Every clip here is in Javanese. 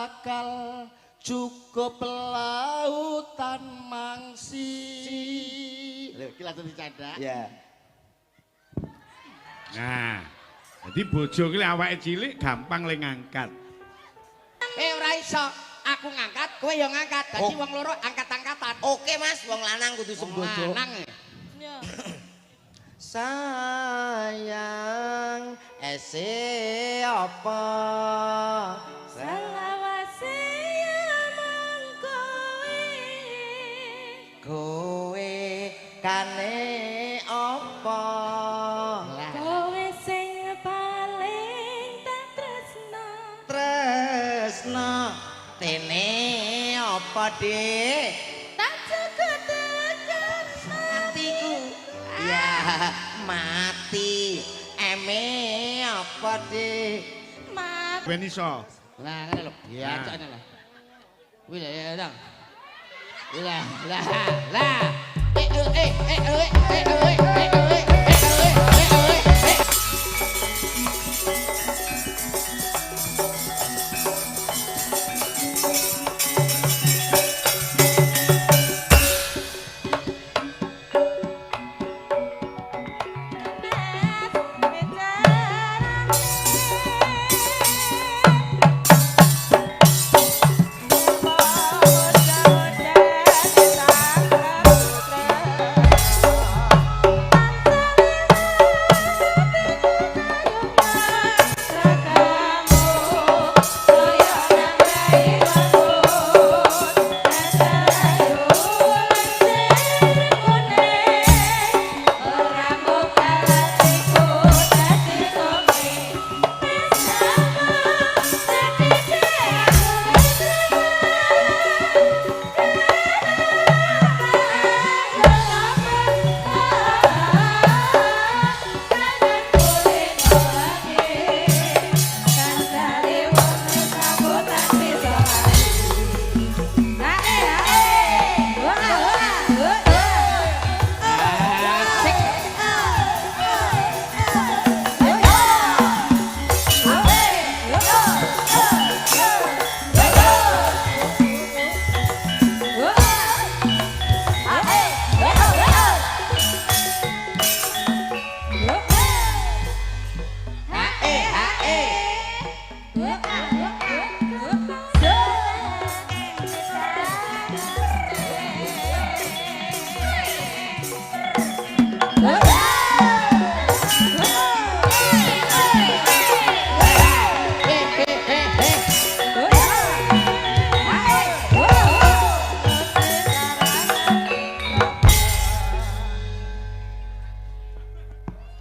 bakal cukup lautan mangsi. Lho iki langsung dicandak. Ya. Nah, jadi bojo ki awake cilik gampang le ngangkat. Ora iso, aku ngangkat, kowe yo ngangkat. Dadi wong loro angkat-angkatan. Oke Mas, wong lanang kudu sembodo. Lanang. Ya. Sayang ese apa? Selawase mangkoe. Kowe kane apa? Kowe sing paling tak tresno. Tresno tene apa Dik? Tak cukup tekan Hatiku ya mati. Eme apa Dik? mat. Ben iso. Lah ngene lho. Ya Nah. cakne lah. Wih ya dang. Lah.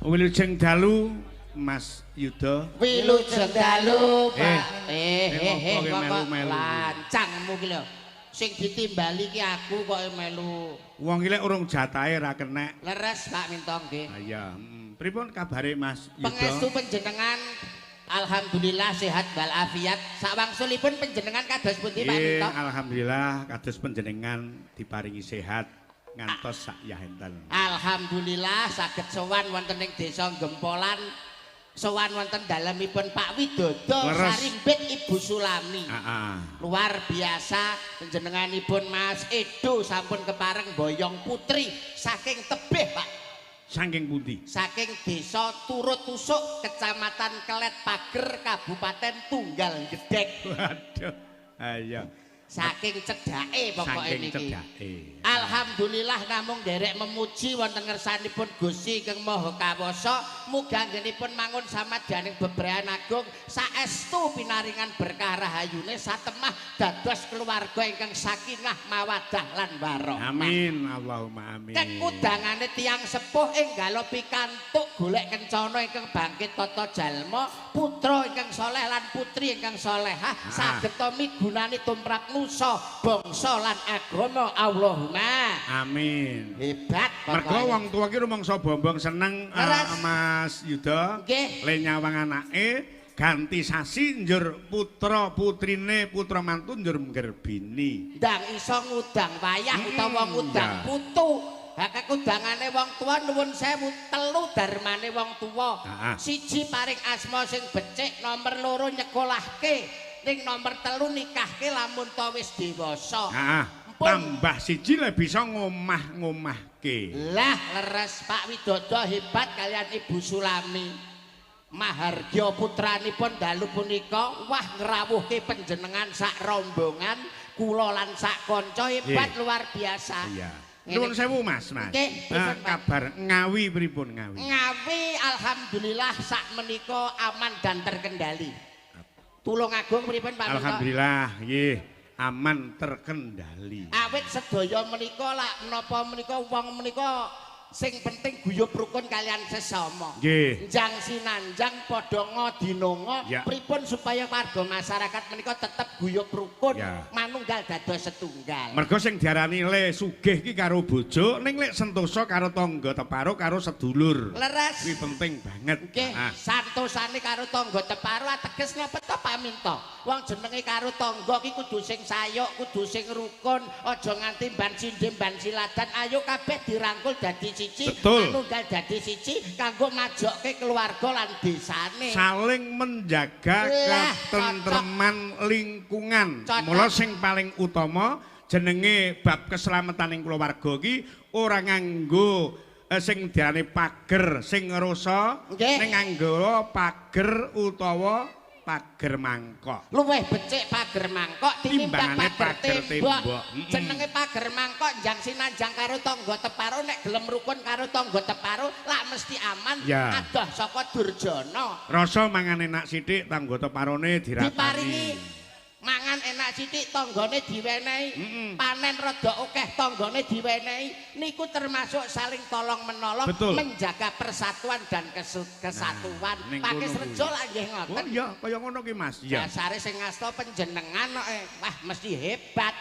Wilujeng dalu Mas Yuda. Wilujeng dalu, Pak. Kok melu-melu. Lancangmu ki lho. Sing ditimbali ki aku kok melu. Wong iki lek urung jatahe ra kenek. Leres Pak Mintong nggih. Ah iya. Pripun kabare Mas Yuda? Pangestu panjenengan alhamdulillah sehat wal afiat. Sawangsulipun panjenengan kados pundi Pak Nggih, Mintong? alhamdulillah kados panjenengan diparingi sehat ngantos sak yahenten. Alhamdulillah saged sowan wonten ing desa Gempolan. Sowan wonten dalemipun Pak Widodo Leres. Sarimbit Ibu Sulami. Luar biasa panjenenganipun Mas Edo sampun kepareng boyong putri saking tebih Pak. Saking pundi? Saking desa Turut Tusuk, Kecamatan Kelet Pager, Kabupaten Tunggal Gedek. Waduh. Ayo. Saking cedake pokoke Saking niki. cedake. Alhamdulillah namung derek memuji wonten ngersanipun Gusti Kang Maha Kawasa, muga anggenipun mangun samadyaning bebrayan agung saestu pinaringan berkah rahayune satemah dados keluarga ingkang sakinah mawaddah lan warahmah. Amin, Allahumma amin. Kekudangane tiyang sepuh enggalo pikantuk golek kencana ingkang bangkit tata jalma, putra ingkang saleh lan putri ingkang salehah saged migunani tumrap nusa, bangsa lan agama. Allahumma amin. hebat Mergo wong tua ki rumangsa bombong seneng Mas Yuda. Nggih. Le nyawang anake ganti sasi njur putra putrine putra mantu njur nggerbini. ndang iso ngudang wayah utawa ngudang putu. Ha kekudangane wong tua nuwun sewu, telu darmane wong tua. Siji paring asma sing becik, nomor loro nyekolahke. ning nomor 3 nikahke lamun to wis dewasa. Heeh. Tambah siji le bisa ngomah-ngomahke. Lah leres Pak Widodo hebat kalian Ibu Sulami. Mahardya putranipun dalu punika wah ngrawuhke panjenengan sak rombongan kula lan sak kanca hebat luar biasa. Iya. Nuwun sewu Mas. Nggih, pripun, Pak? Kabar Ngawi pripun Ngawi? Ngawi alhamdulillah sak menika aman dan terkendali. Tulungagung pripun Pak? Alhamdulillah nggih aman terkendali. Awit sedaya menika lak menapa menika wong menika sing penting guyub rukun kalian sesama. Nggih. Njang sinanjang padha ngodinonga Ya. pripun supaya warga masyarakat menika tetep guyub rukun Ya. manunggal dados setunggal. Mergo sing diarani le sugih ki karo bojo, ning lek sentosa karo tangga teparo karo sedulur. Leres. Kuwi penting banget. Nggih, Ah. santosane karo tangga teparo ateges napa to paminta. Wong jenenge karo tangga ki kudu sing sayuk, kudu sing rukun, aja nganti ban sindhem ban siladan. Ayo kabeh dirangkul dadi siji, Betul. manunggal dadi siji kanggo majokke keluarga lan desane. Saling menjaga Lah, ketentreman lingkungan. Cocok. Mula sing paling utama jenenge bab keselamatan ing keluarga ki ora nganggo sing diarani pager sing ngerusa Nggih. ning nganggo pager utawa pager mangkok. Luwih becik pager mangkok tinimbang Timbangane pager pager tembok. tembok. Jenenge pager mangkok njang sinanjang karo tangga teparo nek gelem rukun karo tangga teparo lak mesti aman Ya. adoh saka durjana. Rasa mangan enak sithik tangga teparone Diparingi dirapani. mangan enak sithik tanggane diwenehi, panen rada akeh tanggane diwenehi. Niku termasuk saling tolong menolong, Betul. menjaga persatuan dan kesatuan. ning Pakis kono rejo kuwi. lah nggih Oh ngoten. iya, kaya ngono ki Mas. Iya. Dasare sing ngasta panjenengan kok wah mesti hebat.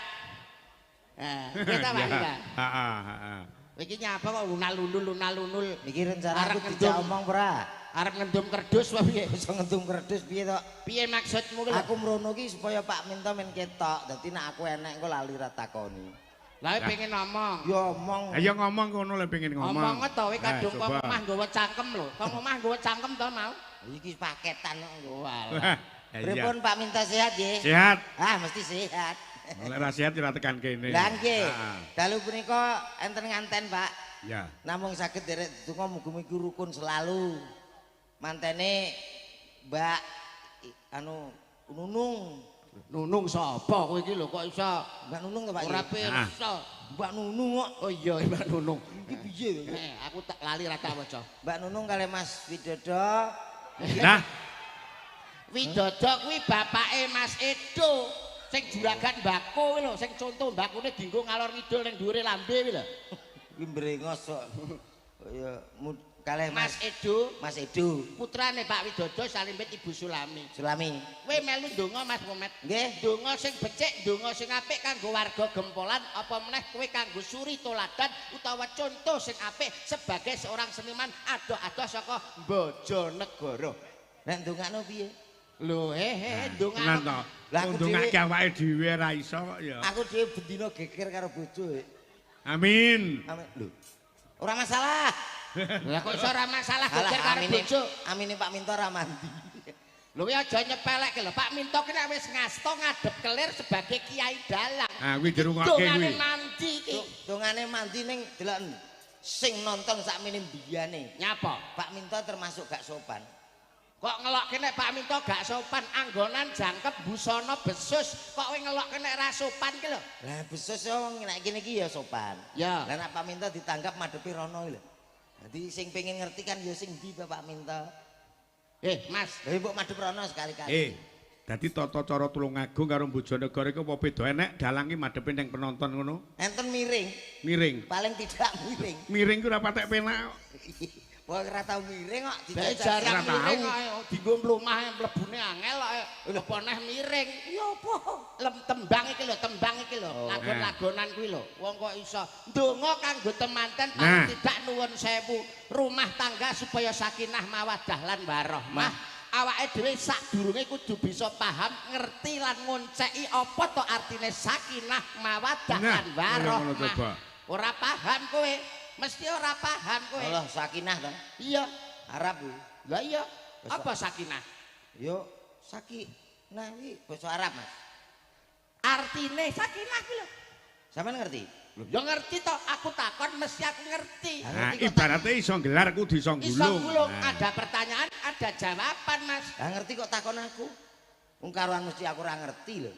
Kita Pak Ya. Ika. Heeh. Iki nyapa kok lunal-lunul. Iki rencana Arep aku dijak ngendum. omong ora. Arep ngendum kerdus apa piye? Iso ngendum kerdus piye to? Piye maksudmu ki? Aku mrono ki supaya Pak Minto men ketok. Dadi nek aku enek engko lali ra takoni. Lah pengen ngomong. Ya omong. Ayo ngomong kono le pengen ngomong. Ngomong to kowe kadung coba. kok omah nggawa cangkem lho. Kok omah nggawa cangkem to mau? Iki paketan kok. Walah. Iya. Pripun Pak Minto sehat nggih? Sehat. Ah mesti sehat. Lek ra sehat ora tekan kene. Lah nggih. Heeh. Dalu punika enten nganten, Pak. Ya. Namung saged derek donga mugi-mugi rukun selalu. Mantene Mbak anu Nunung. Nunung sapa kowe iki lho kok iso Mbak Nunung to Pak? ora nggih? pirsa. Mbak Nunung kok. Oh iya Mbak Nunung. Iki piye to? Aku tak lali ra tak waca. Mbak Nunung kali Mas Widodo. Nah, Widodo kuwi bapake Mas Edo. Sing juragan mbako kuwi lho, sing contoh mbakune dienggo ngalor ngidul ning dhuwure lambe kuwi lho. Iki brengos kok. Ya kalih Mas Mas Edo, Mas Edu. putrane Pak Widodo salimpet Ibu Sulami. Sulami. Kowe melu ndonga Mas Mumet. Nggih. Ndonga sing becik, ndonga sing apik kanggo warga Gempolan, apa meneh kowe kanggo suri toladan utawa contoh sing apik sebagai seorang seniman adoh-adoh saka Bojonegoro. Nek ndongakno piye? Lho ndonga. tenan to. Lah, aku Undungake awake dhewe ra iso kok ya. Aku dhewe bendina geger karo bojo. Amin. Amin. Lho. Ora masalah. Lah kok iso ora masalah geger Alah, karo bojo. amine Pak Minto ra mandi. Lho kuwi aja nyepelekke lho. Pak Minto ki nek wis ngasta ngadep kelir sebagai kiai dalang. Ah kuwi dirungokke Dongane kuwi. mandi ki. Dongane mandi ning deloken sing nonton sakmene mbiyane. Nyapa? Pak Minto termasuk gak sopan. Kok ngelokke nek Pak Minto gak sopan, anggonan jangkep busana besus. Kok kowe ngelokke nek ra sopan ki lho. Lah besus wong nek kene iki ya sopan. Ya. Lah nek Pak Minto ditanggap madepi rono lho. Dadi sing pengen ngerti kan ya sing ndi Pak Minto. Mas, Lah mbok madhep rono sekali-kali. Dadi tata cara Tulungagung karo Bojonegoro iku apa beda enek dalang ki madhepe ning penonton ngono? Enten miring, Miring. paling tidak miring. Miring ku ora patek penak. kok. Pokoke ora tau miring kok bae dijajal. jarang Ora tahu. miring kok dienggo mlumah mlebune angel kok. Lho apa neh miring? Ya apa? Tembang iki lho, lagon-lagonan kuwi lho. Wong kok iso ndonga kanggo temanten paling Nah. tidak nuwun sewu. Rumah tangga supaya sakinah mawaddah lan warahmah. Awake dhewe sadurunge kudu bisa paham, ngerti lan ngonceki apa to artine sakinah mawaddah Nah, lan kaya ngono coba. warahmah. Ora paham kowe, mesti ora paham kowe. Allah sakinah to. Iya. Arab kuwi. Lah iya, apa sakinah? Yo saki Nah, iki basa Arab, Mas. Artine sakinah ki lho. Sampeyan ngerti? Lho ya ngerti to, aku takon mesti aku ngerti. Nah, ibaratnya iso gelar kudu iso Iso gulung. gulung, Nah. ada pertanyaan, ada jawaban, Mas. Lah ngerti kok takon aku. Wong karuan mesti aku ora ngerti lho.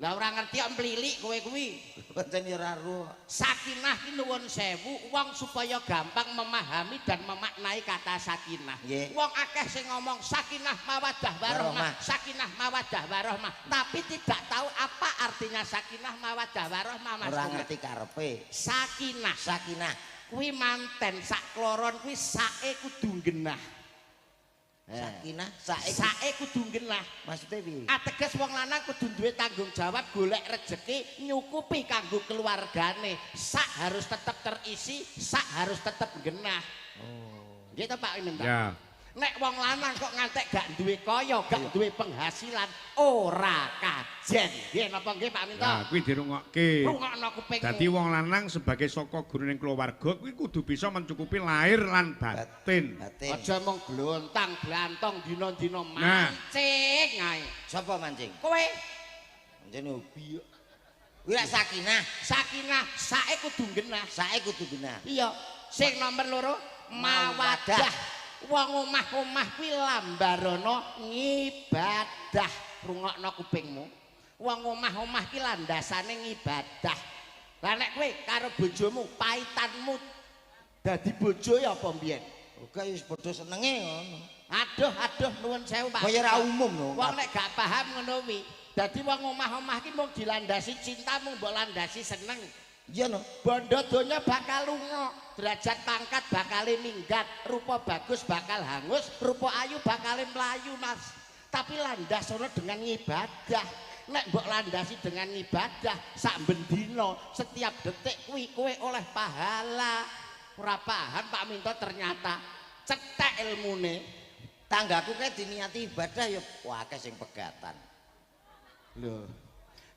Lah ora ngerti kok mlilik kowe kuwi. Pancen ya ora ro. Sakinah ki nuwun sewu wong supaya gampang memahami dan memaknai kata sakinah. Nggih. Wong akeh sing ngomong sakinah mawaddah warahmah, sakinah mawaddah warahmah, tapi tidak tahu apa artinya sakinah mawaddah warahmah, Mas. Ora ngerti karepe. Sakinah, Sakinah. kuwi manten sak kloron kuwi sae kudu genah. Sakinah, sae. Sae kudu genah. Maksudnya piye? Ateges wong lanang kudu duwe tanggung jawab golek rejeki nyukupi kanggo keluargane. Sak harus tetap terisi, sak harus tetap genah. Oh. Gitu Pak Minta. Ya. Nek wong lanang kok ngantek gak duwe kaya, gak duwe penghasilan, ora kajen. Nggih napa nggih Pak Minta? Nah, kuwi dirungokke. Rungokno kupingmu. Dadi wong lanang sebagai saka guruning keluarga kuwi kudu bisa mencukupi lahir lan batin. Batin. Aja mung glontang-glantong dina-dina Nah. mancing ae. Sapa mancing? Kowe Mancing hobi. Kuwi lak sakinah. sakinah sae kudu genah. Sae kudu genah. Iya, sing nomor loro mawadah. Wong omah-omah kuwi lambarana ngibadah. Rungokno kupingmu. Wong omah-omah ki landasane ngibadah. Lah nek kowe karo bojomu paitanmu dadi bojo ya apa mbiyen? Oke wis padha senenge ngono. Aduh nuwun sewu Pak. Kaya ra umum no. Wong nek gak paham ngono kuwi. Dadi wong omah-omah ki mung dilandasi cinta mung mbok landasi seneng. Iya no. Bondo donya bakal lunga, derajat pangkat bakal minggat, rupa bagus bakal hangus, rupa ayu bakal mlayu, Mas. Tapi landasono dengan ibadah. Nek mbok landasi dengan ibadah, sak bendina, setiap detik kuwi kowe oleh pahala. Ora paham Pak Minto ternyata cetek ilmune. Tanggaku kae diniati ibadah ya akeh sing pegatan. Lho.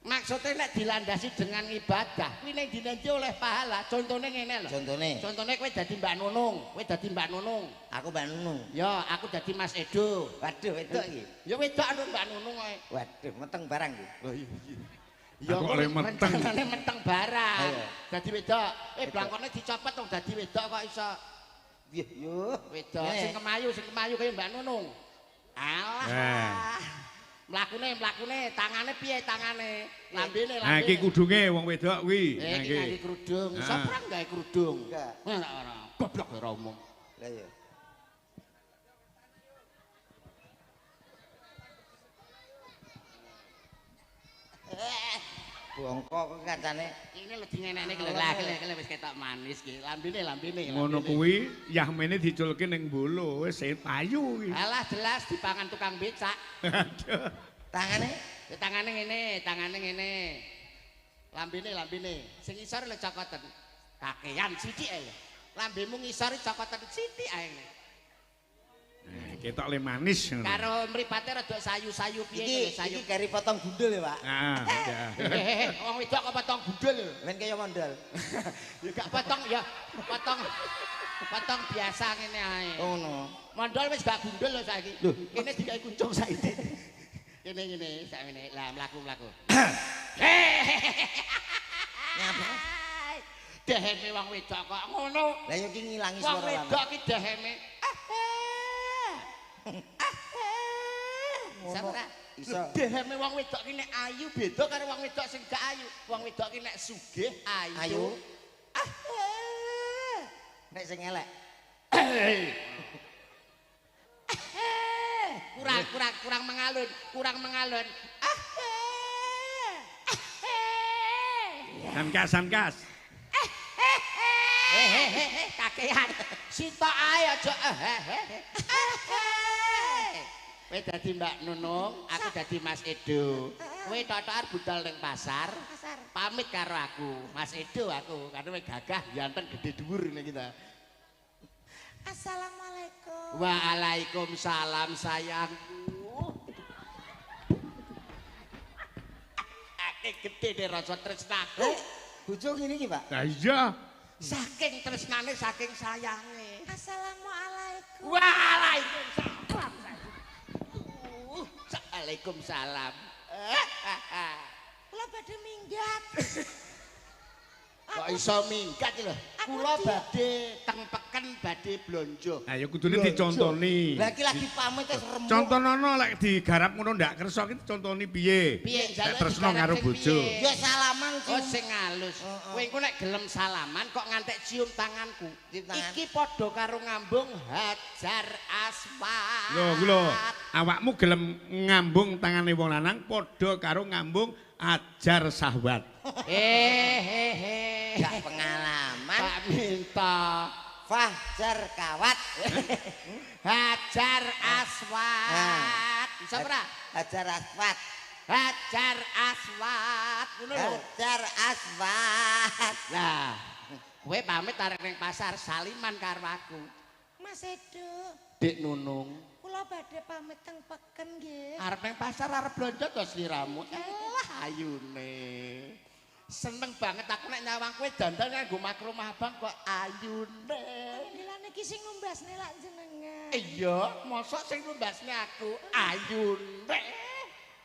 Maksudnya nek dilandasi dengan ibadah, kuwi ning dinanti oleh pahala. Contone ngene lho. Contone kowe dadi Mbak Nunung, kowe dadi Mbak Nunung. Aku Mbak Nunung. Ya, aku dadi Mas Edo. Waduh wedok iki. Ya wedok anu Mbak Nunung ae. Waduh meteng barang iki. Oh iya. Aku oleh meteng. Rencanane meteng barang. Ayo. Dadi wedok. Wedok. Blangkone dicopot dong dadi wedok kok iso. Piye yo? Wedok Nek. sing kemayu kaya Mbak Nunung. Alah. Mlakune tangane piye tangane? Lambene Nah, iki kudunge wong wedok kuwi. Nah, Iki nganggo kerudung. Ah. Sapa ora gawe kerudung? Enggak. Ora. Goblok ora omong. Lah ya. Bongkok kok kancane. Ini lho dingenekne lho. Lah kele wis ketok manis ki. Lambene. Ngono kuwi Yahmene diculke ning bolo wis payu kuwi. Alah jelas dipangan tukang becak. Aduh. Tangane Tangane ngene. Lambene. Sing isor lho cokoten. Kakean sithik ae. Lambemu ngisor cokoten sithik ae. Nah, ketok le manis ngono. Karo mripate rada sayu-sayu piye iki kari potong gundul ya, Pak. Ah, ya. Wong wedok kok potong gundul lho. Men kaya mondal. Ya gak potong ya. Potong biasa ngene ae. Oh no. Mondol wis gak gundul lho saiki. Kene dikai kuncung saiki. Kene sakmene. Lah mlaku. Nyapa? Deheme wong wedok kok ngono. Lah yo ki ngilangi Wong swara lama. wedok ki deheme. Samara. Iso. Deheme wong wedok ki nek ayu beda karo wong wedok sing gak ayu. Wong wedok ki nek sugih ayu. Nek sing elek. kurang mengalun. Samkas. Kakean. Sitok ae aja. Kowe dadi Mbak Nunung, aku dadi Mas Edo. Kowe totokan budal ning pasar. Pamit karo aku, Mas Edo aku, karena kowe gagah, ganteng, gede dhuwur ngene kita. Assalamualaikum. Waalaikumsalam sayangku. Ake gede deh rasa tresnaku. Bojo ngene iki, Pak. Lah iya. Saking tresnane, saking sayange. Assalamualaikum. Waalaikumsalam. Waalaikumsalam. Kula badhe minggat. Kok iso minggat lho. Kula badhe teng peken badhe blonjo. Ayo kudune dicontoni. Lah iki lagi pamit wis remuk. Contonono lek digarap ngono ndak kersa iki contoni piye? Piye Nek tresno karo bojo. Ya salaman Oh sing halus. Kowe engko nek gelem salaman kok ngantek cium tanganku. Cium tangan. Iki padha karo ngambung hajar aswad. Lho kuwi lho, awakmu gelem ngambung tangane wong lanang padha karo ngambung ajar sahwat. Gak pengalaman. Pak Minto. Fajar kawat. Hajar aswad. Bisa ora? Hajar aswat. Hajar aswad. Ngono lho. Hajar aswat. Lah, kowe pamit arek ning pasar saliman karo aku. Mas Edo, Dik Nunung. kula badhe pamit teng peken nggih. Arep ning pasar arep blonjo to sliramu. Wah, ayune. Seneng banget aku nek nyawang kowe dandan nganggo makromah abang kok ayune. Panggilan iki sing ngumbasne lak jenengan. Iya, mosok sing numbasne aku ayune.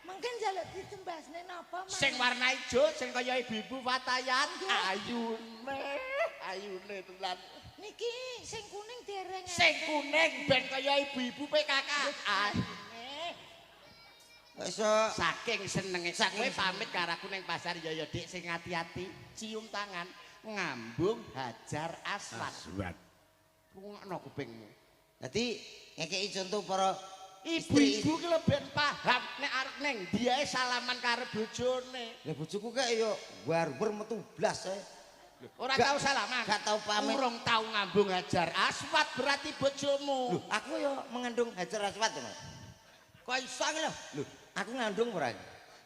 Mungkin njaluk ditembasne napa, Mas? Sing warna ijo, sing kaya ibu-ibu Fatayan, ayune. Ayune tenan. Niki sing kuning dereng. Sing kuning ben kaya ibu-ibu PKK. Ayune. Iso Saking senenge kowe pamit karo aku ning pasar ya Dik sing hati-hati, cium tangan, ngambung hajar aswad. Aswad. Rungokno kupingmu. dadi ngekeki contoh para Ibu-ibu ki lho ben paham nek arep ning diae salaman karo bojone. Lah bojoku kek ya war-war metu blas ae. Ora Gak- tau salaman. gak tau pamit. Urung tau ngambung hajar aswad berarti bojomu. Loh, aku ya mengandung hajar aswat to, Mas. Kok iso ki lho? Loh, aku ngandung ora?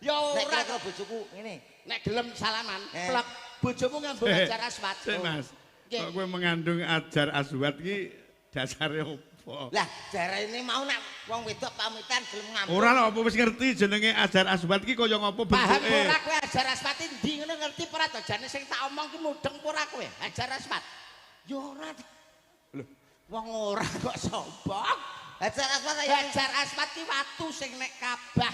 Ya Nek ora kira-kira bojoku ngene. nek gelem salaman, Eh. plek bojomu ngambung hajar aswad. Sik Mas. Nggih. Kok kowe mengandung ajar aswad iki dasare opo? Lah, jarene mau nek wong wedok pamitan gelem ngambung. Ora lho, apa wis ngerti jenenge ajar aswad iki kaya ngopo Paham bentuke? ora kowe hajar aswad ndi ngono ngerti ora to jane sing tak omong ki mudeng ora kowe hajar aswad. Ya ora. Lho, wong ora kok sombong. Hajar aswat ya. Hajar aswad ki watu sing nek kabah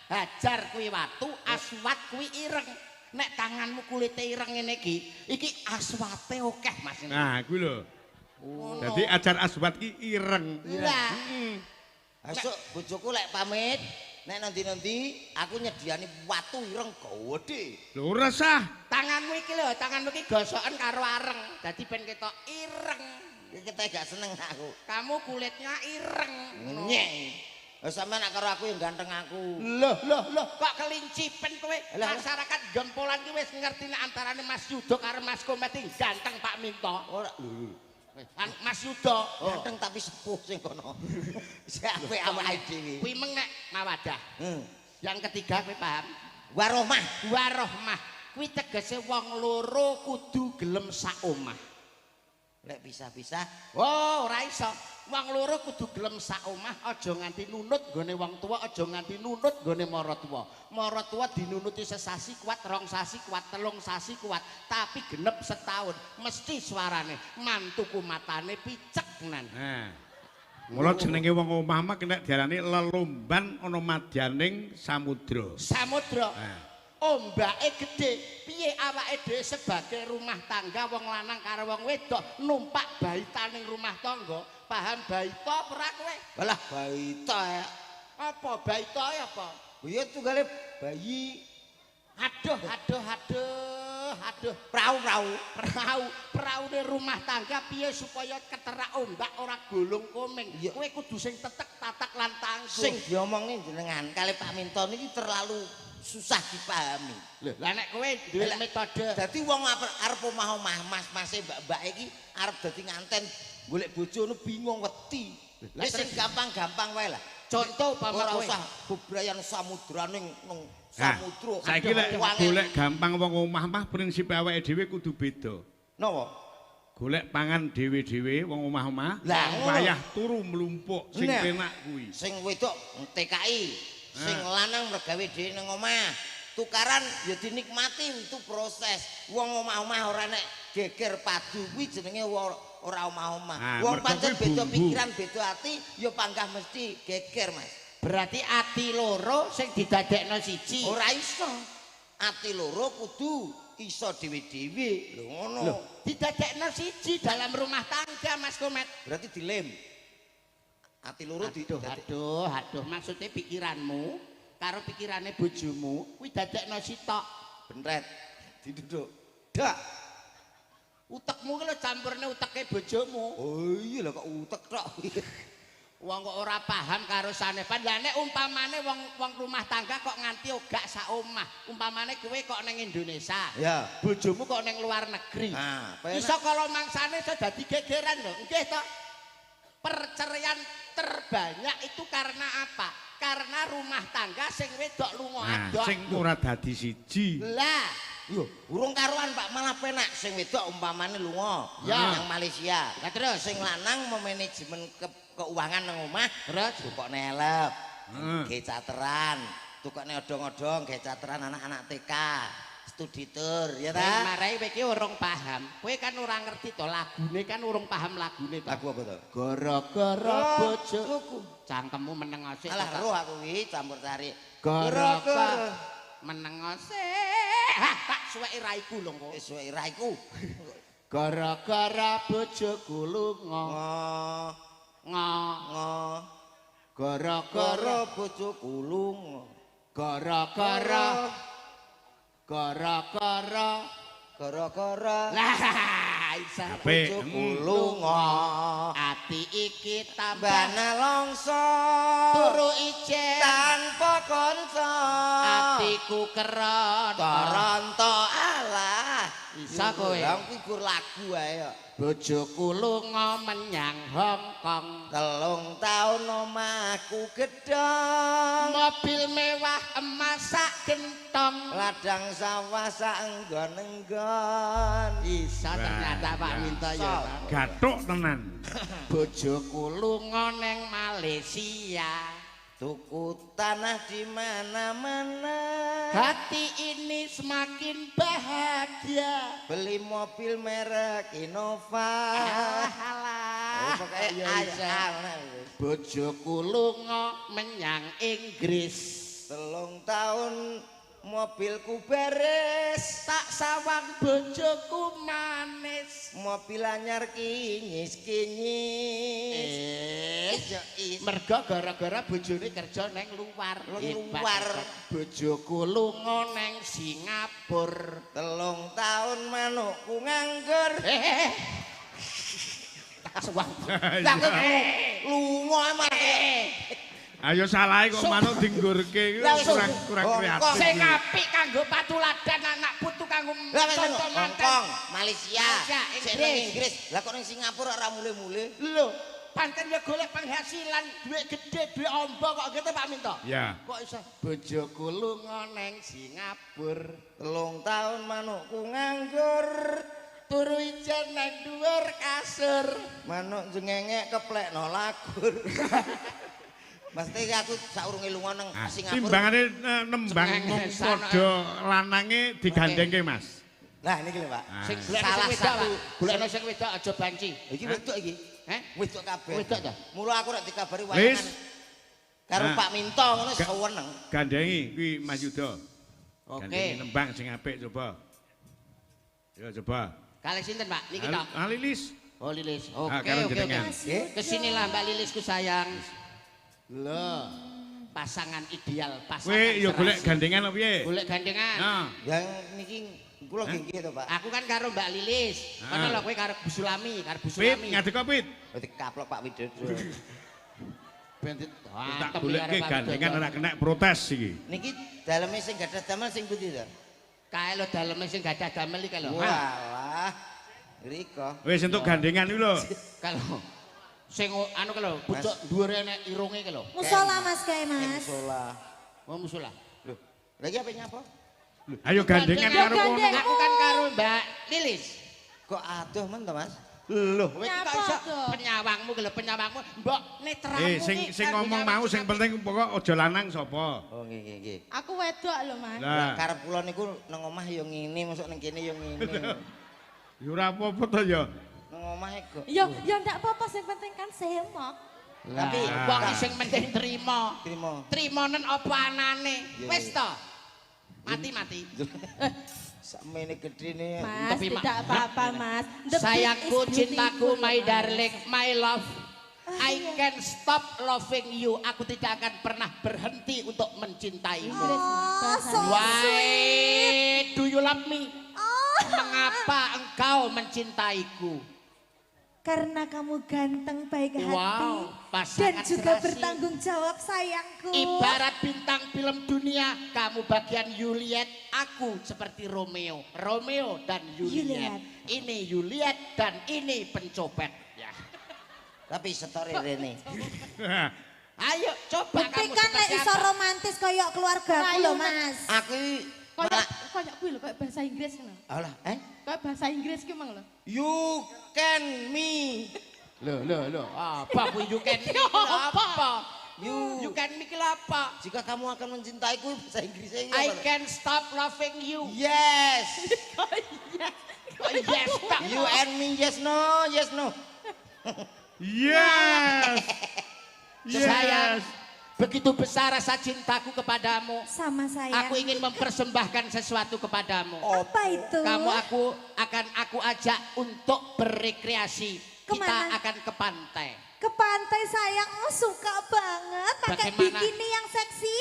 hajar kuwi watu, aswad kuwi ireng. Nek tanganmu kulite ireng ngene iki aswate akeh Mas. Nah, kuwi lho. Dadi ajar aswad ki ireng. Lah, Esuk bojoku lek pamit, nek nanti-nanti aku nyediani watu ireng gede. Lho ora sah. tanganmu iki lho, tanganmu iki gosoken karo areng. Dadi ben ketok ireng. Iki kita gak seneng aku. Kamu kulitnya ireng. Nyek. Lah sampean nek karo aku ya ganteng aku. Loh, kok kelincipen kowe? Lah. Masyarakat gempolan ki wis ngerti nek antarane Mas Yudo karo Mas Kometi ganteng Pak Minto. Ora lho. Mas Yudo, Ganteng tapi sepuh sing kono. Siapa awake dhewe. kuwi meng nek mawadah. Hmm. Yang ketiga kowe paham? Warohmah. Warohmah. Kuwi tegese wong loro kudu gelem sak omah. Lek pisah-pisah, Oh, ora iso. Wong loro kudu gelem sak omah, aja nganti nunut nggone wong tuwa, aja nganti nunut nggone mara tuwa. Mara tuwa dinunuti sesasi kuat, rong sasi kuat, telung sasi kuat, tapi genep setahun mesti suarane mantuku matane picek nan. Nah. Mula jenenge wong omah mah kena diarani lelomban ana madyaning samudra. Samudra. Nah. Ombake gede, piye awake dhewe sebagai rumah tangga wong lanang karo wong wedok numpak baitaning rumah tangga. Paham baita ora kowe? balah baita ya. Apa baita apa? Ya tunggale bayi Aduh, praune rumah tangga piye supaya keterak ombak ora golong komeng. Iya. Kowe kudu sing tetek tatak lan tangguh. sing diomongin jenengan kali Pak Minto niki terlalu susah dipahami. Lho, lah nek kowe duwe Lah, metode. Dadi wong arep omah-omah mas-mase mbak-mbak iki arep dadi nganten golek bojo nu bingung wedi. Lah, Wis sing gampang-gampang wae lah. Contoh umpama Ora kowe. usah bebrayan samudra ning Nah, samudra. saiki lek Wangen. golek gampang wong omah mah prinsip awake dhewe kudu beda. Napa? Golek pangan dhewe-dhewe wong omah-omah, Lah, ngono. wayah turu mlumpuk sing Nah. penak kuwi. Sing wedok TKI, sing lanang mergawe dhewe ning omah. Tukaran ya dinikmati itu proses. Wong omah-omah ora nek geger padu kuwi jenenge ora omah-omah. Ah, Wong mergo pancen kuwi beda bumbu. pikiran, beda ati ya panggah mesti geger, Mas. Berarti ati loro sing didadekno siji. Ora iso. Ati loro kudu iso dhewe-dhewe. Lho ngono. Didadekno siji dalam rumah tangga Mas Komet. Berarti dilem. Ati loro Aduh, maksudnya pikiranmu karo pikirane bojomu kuwi dadekno sitok. Benret. Diduduk. Dak. Utekmu ki lho campurne uteke bojomu. Oh iya lah kok utek tok. Wong kok ora paham karo sanepan. Lah nek umpamane wong rumah tangga kok nganti ogak sak omah. Umpamane kowe kok ning Indonesia. Ya. Bojomu kok ning luar negeri. Nah, iso kalau mangsane iso dadi gegeran lho. Nggih to? Perceraian terbanyak itu karena apa? Karena rumah tangga sing wedok lunga adok. Sing ora dadi siji. Lah, yo urung karuan Pak, malah penak sing wedok umpamane lunga nang Malaysia. Lah terus Sing lanang memanajemen keuangan nang omah, terus tukokne elep, nggih cateran, tukokne odong-odong, nggih cateran anak-anak TK, studi tour, ya ta? marai kowe iki urung paham. Kowe kan ora ngerti to lagune kan urung paham lagune to. Lagu apa to? Gara-gara bojoku. Cangkemmu meneng asik. Alah roh aku iki campur sari. Gara-gara meneng asik. Tak suweki raiku lho kok. Wis wae raiku. Gara-gara bojoku lunga. Ngo. Gara-gara bojoku lunga. gara-gara lah isa Bojoku lunga. ati iki tambah Bana longso turu ijen tanpa kanca. atiku keron Toronto alah. Bisa kowe. Lah kuwi lagu ae kok. bojoku lunga menyang Hongkong 3 taun omahku gedhong. mobil mewah emas sak gentong Ladang sawah sak enggon-enggon. bisa ternyata Pak Minto ya Pak. Gathuk tenan. bojoku lunga neng Malaysia Tuku tanah di mana-mana. hati ini semakin bahagia Beli mobil merek Innova. alah Pokoknya ya bisa. bojoku lunga menyang Inggris 3 tahun mobilku beres. tak sawang bojoku manis Mobil anyar kinyis-kinyis. mergo gara-gara bojone kerja neng luar Luar. bojoku lunga neng Singapura 3 tahun manukku nganggur. sawang Lunga emang. Ayo salahe kok manuk dinggurke Lah, wis, kurang kreatif. sing apik kanggo patuladan anak putu kanggo Lah wis tonton Hong manten. Kong, Malaysia, Malaysia, sik Inggris. nang Inggris. Lah kok ning Singapura ora mule-mule. Lho, pancen ya golek penghasilan duit gede, duit ombo kok gitu Pak Minto. Ya. Kok iso bojoku lunga neng Singapura 3 tahun manukku nganggur. turu ijen nang dhuwur kasur. Manuk jengengek keplekno lagur. Mesti aku saurunge lunga nang Singapura. Timbangane nembang mung padha lanange digandengke Mas. Lah niki lho, Pak. Sing Salah golekno sing wedok, satu. Pak. Golekno sing wedok aja banci. Iki wedok iki. Heh? Wedok kabeh. Wedok ta? Mula aku nek dikabari Lis. wayangan karo Nah. Pak Minto ngono seneng. Gandengi kuwi Mas Yuda. Oke. Gandengi nembang sing apik coba. Ya coba. Kali sinten Pak? Niki tok. Lilis. Oh Lilis. Ah, Oke, karo oke, jenengan. oke. Kesinilah Mbak Lilisku sayang. Loh, pasangan ideal, pasangan Kowe yo golek serasi. gandengan apa piye? Golek gandengan. Nah, Yang niki kula nggih to, Pak. Aku kan karo Mbak Lilis. Ah. Kono lho kowe karo Bu Sulami, karo Bu Pit Sulami. ngadeg kok Pit. Berarti kaplok Pak Widodo. Bentit. Tak goleke gandengan ora kena protes iki. Niki daleme sing gadah damel sing pundi to? Kae lho daleme sing gadah damel iki lho. Ha. Walah. Ngriko. Wis entuk gandengan iki lho. Kalau sing anu ki lho, pucuk dhuwur enek irunge ki lho. Musola Mas kae Mas. Musola. Wong musola. Loh, lagi apa nyapa? Ayo gandengan karo kono. Aku kan karo Mbak Lilis. Kok aduh men to, Mas? Loh, kowe iki kok Nyapa iso tuh? penyawangmu ki lho, penyawangmu mbok netramu Sing ngomong mau sing penting pokok aja lanang sapa. Oh nggih nggih nggih. Aku wedok lho Mas. Lah, Karep kula niku nang omah ya ngene, mosok ning kene ya ngene. yo ora apa-apa to ya. Nang omah kok. Ya ndak apa-apa sing penting kan semok. Tapi wong sing penting trima. trimo. Trimonen apa anane? Iya, Wis iya. to. Mati. Sakmene gedene. Mas, Tapi, tidak apa-apa, Mas. The Sayangku, beat is cintaku, beautiful, my Mas. darling, my love. I iya. can stop loving you. Aku tidak akan pernah berhenti untuk mencintaimu. Inggris, Mas. Oh, so Bahasanya. Why do you love me? Oh, Mengapa engkau mencintaiku? Karena kamu ganteng, baik hati. Wow, Dan pasangan juga serasi. bertanggung jawab, sayangku. Ibarat bintang film dunia, kamu bagian Juliet, aku seperti Romeo. Romeo dan Juliet. Juliet. Ini Juliet dan ini pencopet. Ya. Tapi story rene. Ayo coba kamu Buktikan lek seperti iso apa? romantis kaya keluargaku Ayo, lho, Mas. Aku kayak kuwi lho, kayak bahasa Inggris ngono. alah, Kayak bahasa Inggris ki mang lho. you can me. Loh. Apa bu you can me? Apa? You can me kira apa? Jika kamu akan mencintaiku bahasa Inggrisnya I apa? can stop loving you. Yes. Oh, yes, tak. You and me yes no, yes no. Yes. Sayang, Yes. begitu besar rasa cintaku kepadamu. Sama saya. Aku ingin mempersembahkan sesuatu kepadamu. Apa itu? Aku akan ajak untuk berrekreasi. Kita Kemana? akan ke pantai. Ke pantai, sayang. Oh, suka banget. Pakai Bagaimana? bikini yang seksi.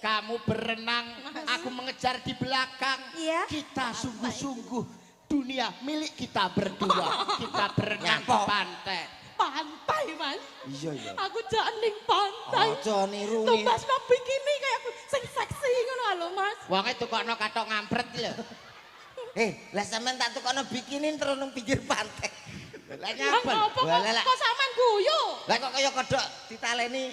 Kamu berenang, aku mengejar di belakang. Iya. Kita sungguh-sungguh dunia milik kita berdua. Kita berenang ke Nyapok. pantai. Pantai, Mas. Iya. Aku jak ning pantai. Ojo niru nih. Tumbas no bikini kayak aku sing seksi ngono lho, Mas. Wong itu kok katok ngampret lho. Lah sampean tak tukokno bikinin terus nang pinggir pantai. Lah Lah nyapa? ngopo Lah, lah, lah. kok sampean guyu? Lah kok kaya kodok ditaleni.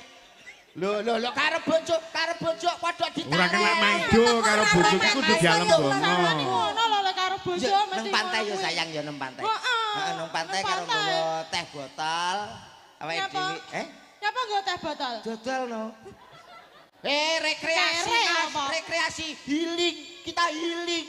Lho karo bojo padha Ora ditarik. kena maido karo bojoku kudu dalem bono. Ngono lho lek karo bojo Yo mesti nang pantai ngono yo kuwi. sayang yo nang pantai. Heeh. Heeh nang pantai Nang karo pantai. nggawa teh botol. Awake Nyapa? dhewe Nyapa nggo teh botol? dodol no. Rekreasi Kere Mas, apa? rekreasi healing. Kita healing.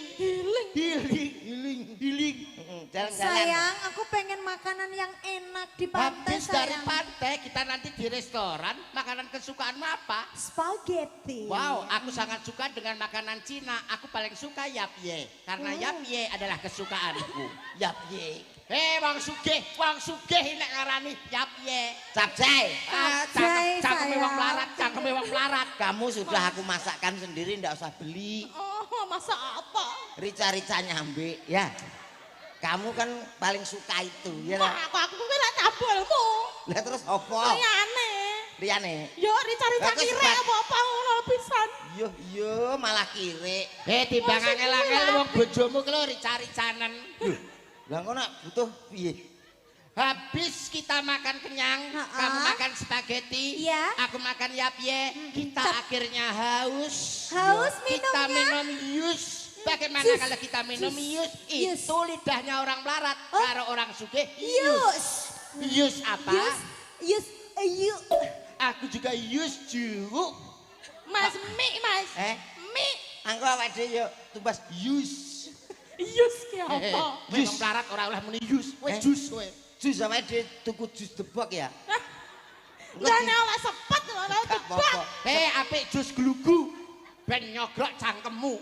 Jalan-jalan. Sayang, aku pengen makanan yang enak di pantai, Habis dari sayang. pantai kita nanti di restoran, makanan kesukaanmu apa? Spaghetti. Wow, aku sangat suka dengan makanan Cina. Aku paling suka yapye. Karena yapye adalah kesukaanku. Yapye. Wong sugih nek ngarani yapye. Capcay. Capcay, Cangkeme wong sayang. melarat, cangkeme wong melarat. Kamu sudah aku masakkan sendiri ndak usah beli. Oh, masa apa? Rica-rica nyambe ya. Kamu kan paling suka itu ya lah. Wah, aku kuwi lek cabulmu. Lah terus opo? Liyane. Liyane. Yo rica-rica Lah, kok kire sebat- apa-apa ngono pisan. Yo malah kiri. Timbang Maksudku angel-angel ya. wong bojomu ki lho rica-ricanen. Lah kok nak butuh piye? Habis kita makan kenyang, Ha-ha. kamu makan spaghetti, Iya. aku makan yapye, kita akhirnya haus. Haus Kita minumnya? minum yus. Bagaimana Jus. kalau kita minum Jus. yus? Yus. Itu lidahnya orang melarat, Oh. karo orang sugih Yus. Yus apa? Yus. Aku juga yus jeruk. Mas mie, Mas. Mie. Angko awake dhewe yo tumbas yus. Yus ki apa? Kowe wong melarat ora oleh muni yus, kowe jus kowe. Jus awake dhewe tuku jus debok ya. Jane oleh sepet ora Gak tebak. apa-apa. Apik jus glugu. Ben nyogrok cangkemmu.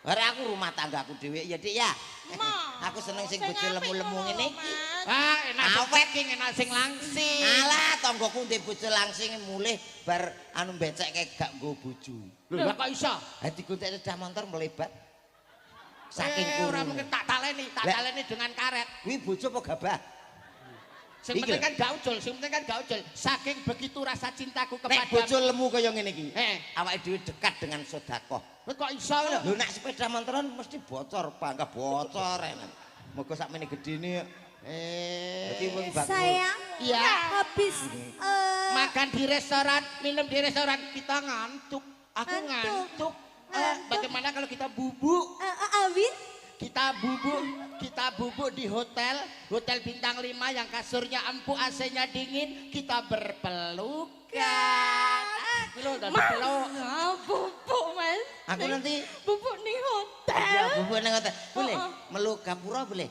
Ora aku rumah tanggaku dhewe ya Dik ya. Ma. Aku seneng sing Sing bojo apik lemu-lemu ngono ngene lho, iki. Mas. Enak Awet. sing enak sing langsing. Alah tanggoku ndek bojo langsing mulih bar anu beceke gak nggo bojo. Lho, lah kok iso? Ha digontek sepeda motor melebat. Saking Ora kurung. mungkin tak taleni dengan karet. Kuwi bojo apa gabah? Sing Iki penting lho. kan gak ucul, Saking begitu rasa cintaku Nek bojo kepadamu. lemu kaya ngene iki. Awake dhewe dekat dengan sedekah. Kowe kok iso lho? Lho nek sepeda motoran mesti bocor, bangga bocor enak. Moga sakmene gedene. Dadi wong bagus. Sayang. Iya. Habis Makan di restoran, minum di restoran, kita ngantuk. Aku Ngantuk. ngantuk. Bagaimana kalau kita bubuk? Awin. Kita bubuk di hotel bintang 5 yang kasurnya empuk, AC-nya dingin, kita berpelukan. Lo udah peluk. Ah, bubuk, Mas. Aku nanti Bubuk ning ya hotel. bubuk nang hotel. Boleh? Meluk gapura boleh?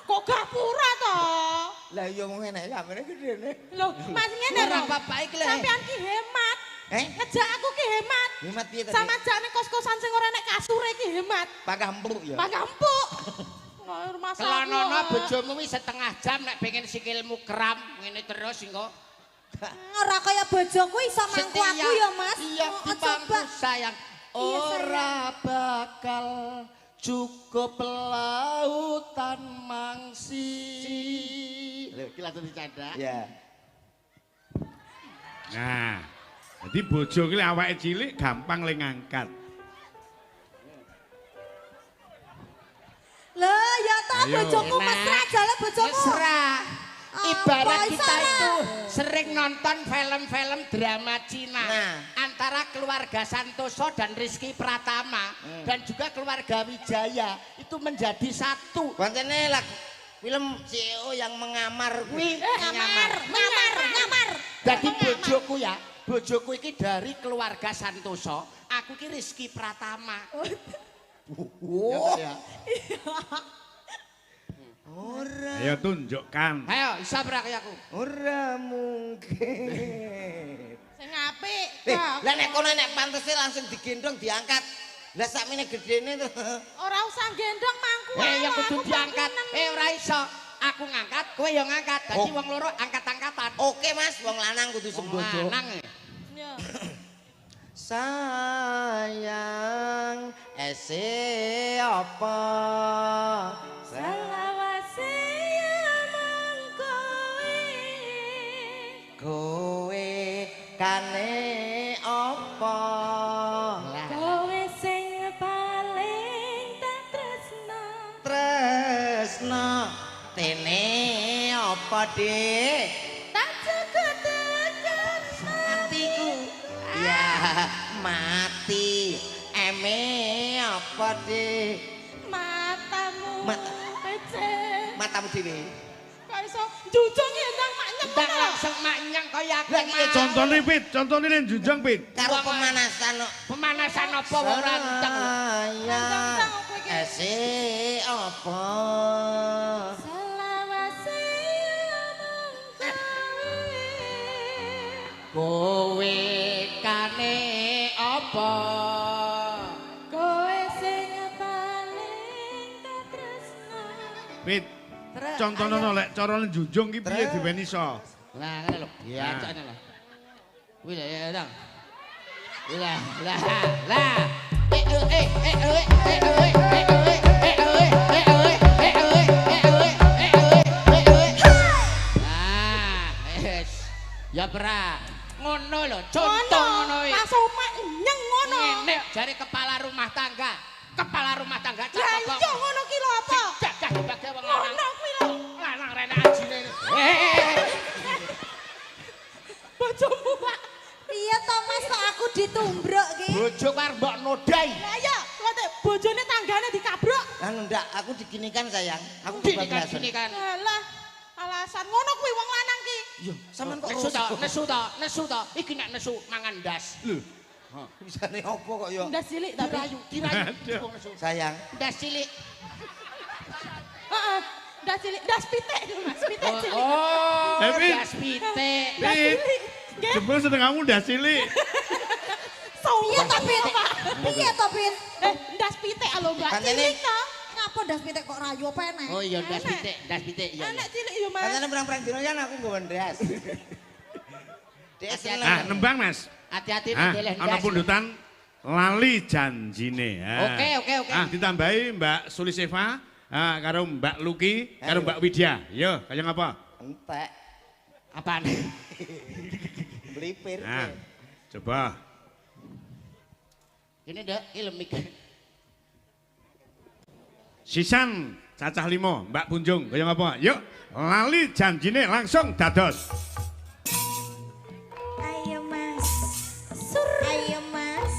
Kok gapura toh? Lah iya ngene sampeyan gedene. Loh, Mas ngene Ora lho. apa-apa iki lho. Sampean ki hemat. Ngejak aku ki hemat. Hemat piye tadi? Sama jane kos-kosan sing ora nek kasure ki hemat. Pangkah empuk ya. Pak empuk. Rumah Kelonono bojomu wis setengah jam nek pengen sikilmu kram ngene terus engko. Ora kaya bojoku iso mangku aku ya, Mas. Iya, Oh, dipangku coba. sayang. Iya, Ora bakal cukup lautan mangsi. Lho, iki langsung dicanda. Ya. Nah, jadi bojo ki awake cilik gampang le ngangkat. Lah ya ta Ayo. bojoku Enak. mesra jale bojoku. Mesra. Ibarat Apa kita iso, itu sering nonton film-film drama Cina Nah. antara keluarga Santoso dan Rizky Pratama dan juga keluarga Wijaya itu menjadi satu. Koncene lagu film CEO yang mengamar kuwi. Ngamar. Jadi bojoku ya, bojoku iki dari keluarga Santoso, aku ki Rizky Pratama. Oh. Ya. Ora. Ayo tunjukkan. Ayo, isa ora kaya aku. Ora mungkin. Sing apik. Lah nek kono nek pantese langsung digendong diangkat. Lah sakmene gedene to. Ora usah gendong mangku. Ya aku kudu paling diangkat. seneng. Ora iso. Aku ngangkat, kowe ya ngangkat. Dadi Oh. wong loro angkat-angkatan. Oke Mas, wong lanang kudu sembodo. Lanang. Ya. Sayang ese apa? Selawase mangkoe. Kowe kane apa? Kowe sing paling tak tresno. Tresno tene apa Dik? Tak cukup-cukup Hatiku ya mati. Eme apa Dik? Matamu. Mata- Becek. Matamu dhewe. Kok iso jujung ya ndang maknyem Tak ngono lho. langsung maknyang kaya aku. Lah, iya, Mas. Contohnya Pit, contohnya nih junjang Pit. Karo Wong- pemanasan kok. Pemanasan apa wong ora kenceng. Sayang Kenceng kowe iki. ese apa? selawase mangkoe. Kowe kane apa? Kowe sing paling tak tresno. Pit, contohnya lek carane junjung ki piye Terus. diwen iso. Lah ngene lho. Ya Nah. cakne lho. Kuwi lho ya dang. Lah. Ya bra, ngono lho, contoh ngono iki. Langsung maknyeng ngono. Ngene jare kepala rumah tangga. Kepala rumah tangga Ya cakep kok. iya ngono ki lho apa? Gagah dibagi wong lanang. Ngono kuwi lho. Lanang rene ajine. Bojomu Pak. Piye to Mas kok aku ditumbruk ki? Bojo karo mbok nodai. Lah iya, kok bojone tanggane dikabrok. Anu ndak, aku diginikan sayang. Aku Gini kan kebablasan. gini kan. Alah, alasan ngono kuwi wong lanang ki. Yo, sampean kok Nesu to. Iki nek nesu mangan ndas. Lho, bisane opo kok yo? Ndas cilik tapi. dirayu. Wong nesu. Sayang. Ndas cilik. Heeh. Ndas cilik, ndas pitik Mas, pitik cilik. Oh, Tapi- ndas pitik. Ndas Pit, cilik. Nggih, jebul sedeng kamu udah cilik. Piye to Pit? Piye to Pit? Ndas pitik lho Mbak. Pancene- Cilik to. Ngapa ndas pitik kok rayu apa enek? Oh iya ndas pitik iya. Anak cilik yo Mas. Katanya perang-perang dino kan aku nggawa ndas. Dia seneng. Nah, nembang Mas. Hati-hati Ah, nek deleh ana ndas. pundutan lali janjine. Ah. Oke. Ah, ditambahi Mbak Suliseva, karo Mbak Luki, karo Ayo. Mbak Widya. Yo, kaya ngapa? Entek. Apaan? Blipir. Nah, coba. Ini Dek, iki lemik. Sisan cacah limo, Mbak Punjung, kaya ngapa? Yuk, lali janjine langsung dados. Ayo Mas. Ayo Mas.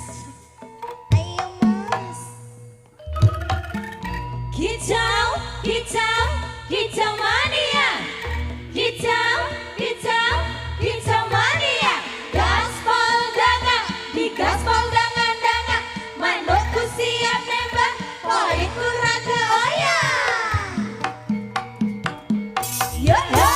Ayo Mas. Hijau, hijau, hijau mania. Hijau, hijau, hijau mania. Gaspol dangak, di gaspol dangan-dangan. Manukku siap nembak, poinku raga oyang. Yo yo.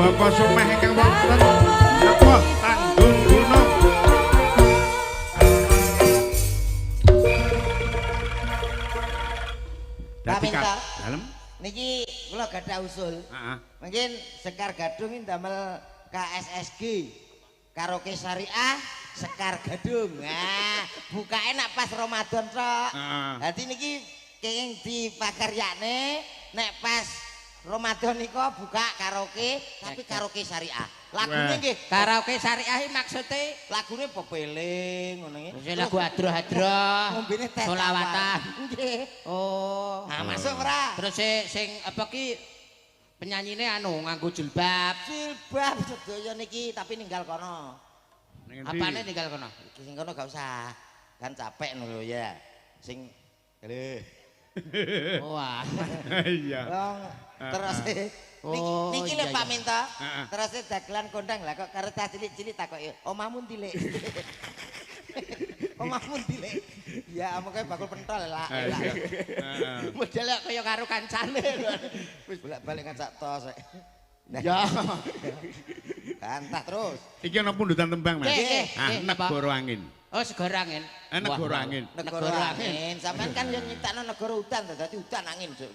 Bapak Someh ingkang wonten napa Tanggung Gunung. Dadi Minta. dalem. Niki kula gadah usul. Heeh. Mungkin Sekar Gadung ini damel KSSG Karaoke Syariah Sekar Gadung. Nah, bukae nak pas Ramadan tok. Heeh. Dadi niki kenging dipakaryane nek pas Ramadan nika buka karaoke tapi karaoke syariah. Lagune nggih Karaoke syariah maksudnya lagune pepeling ngono nggih. wis lagu hadroh-hadroh. Ngombene teh Solawatan. Nggih. Oh. Nah, masuk ora? Terus sing apa ki penyanyine anu nganggo jilbab. Jilbab sedaya niki tapi ninggal kono. Ning endi? Apane tinggal kono? Iki sing kono gak usah. Kan capek ngono lho ya. Sing lho. Wah. Iya. Wong terus Oh, niki lho iya, Pak iya. Minta. Heeh. Terus dagelan kondang lah kok karo tas cilik-cilik takoki, "Omahmu ndi, Lek?" Omahmu ndi, Lek? Ya, amoke bakul pentol lah. Heeh. Model kaya karo kancane. Wis bolak-balik kan sak tos. Ya. Gantah terus. Iki ana pundutan tembang, Mas. Nggih, Ah, nggih, napa? negara angin. Oh, segara angin. Negara angin. Negara angin. Sampean kan yang nyiptakno negara udan, dadi udan angin sok.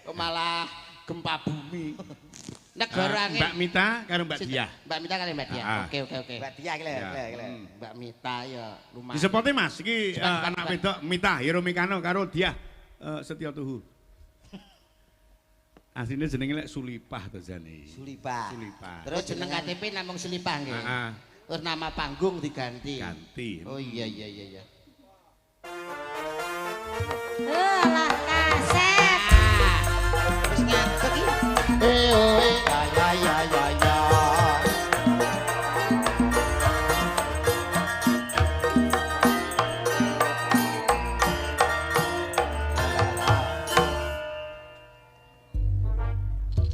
Kok malah gempa bumi. Negara angin. Mbak Mita karo Mbak Diah. Mbak Mita kali Mbak Diah. Ah. Oke, oke, oke. Mbak Dia iki lho, Ya. lho. Mbak Mita ya lumayan. Disepoti Mas, iki Cepat, anak cepat. wedok Mita Hiro Mikano karo Diah Setya Tuhu. Asline jenenge lek Sulipah to jane. Sulipah. Sulipah. Terus jeneng KTP namung Selipah nggih. Heeh. Terus nama panggung diganti. Ganti. Oh iya iya iya iya. Lah kaset. Wis ngantuk iki. Ya ya ya ya.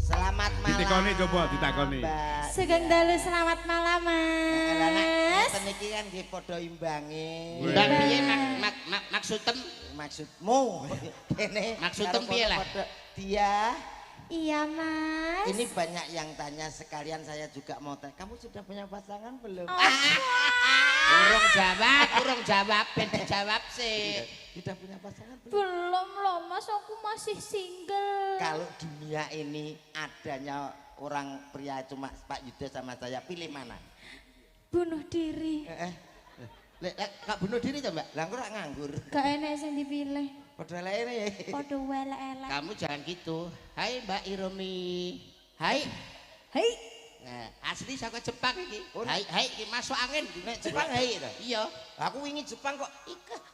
Selamat malam. Ditekoni coba ditakoni. Mbak. Sugeng dalu selamat malam, Lah nek Mas. ngeten iki kan nggih padha imbangi. Mbak piye maksudem? Maksudmu kene Maksudem piye lah? Dia Iya, Mas. ini banyak yang tanya sekalian saya juga mau tanya. Kamu sudah punya pasangan belum? Urung jawab, ben dijawab sih. Sudah punya pasangan belum? Belum loh, Mas. Aku masih single. Kalau dunia ini adanya orang pria cuma Pak Yuda sama saya, pilih mana? Bunuh diri. Lek gak bunuh diri to, Mbak? Lah kok ora nganggur? Gak enak sing dipilih. Padha laene ya. Padha welek-elek. Kamu jangan gitu. Hai Mbak Iromi. Hai. Hei, Nah, asli saka Jepang iki. Oh, Hai hai iki masuk angin. Nek Jepang hai ta? Iya. Aku wingi Jepang kok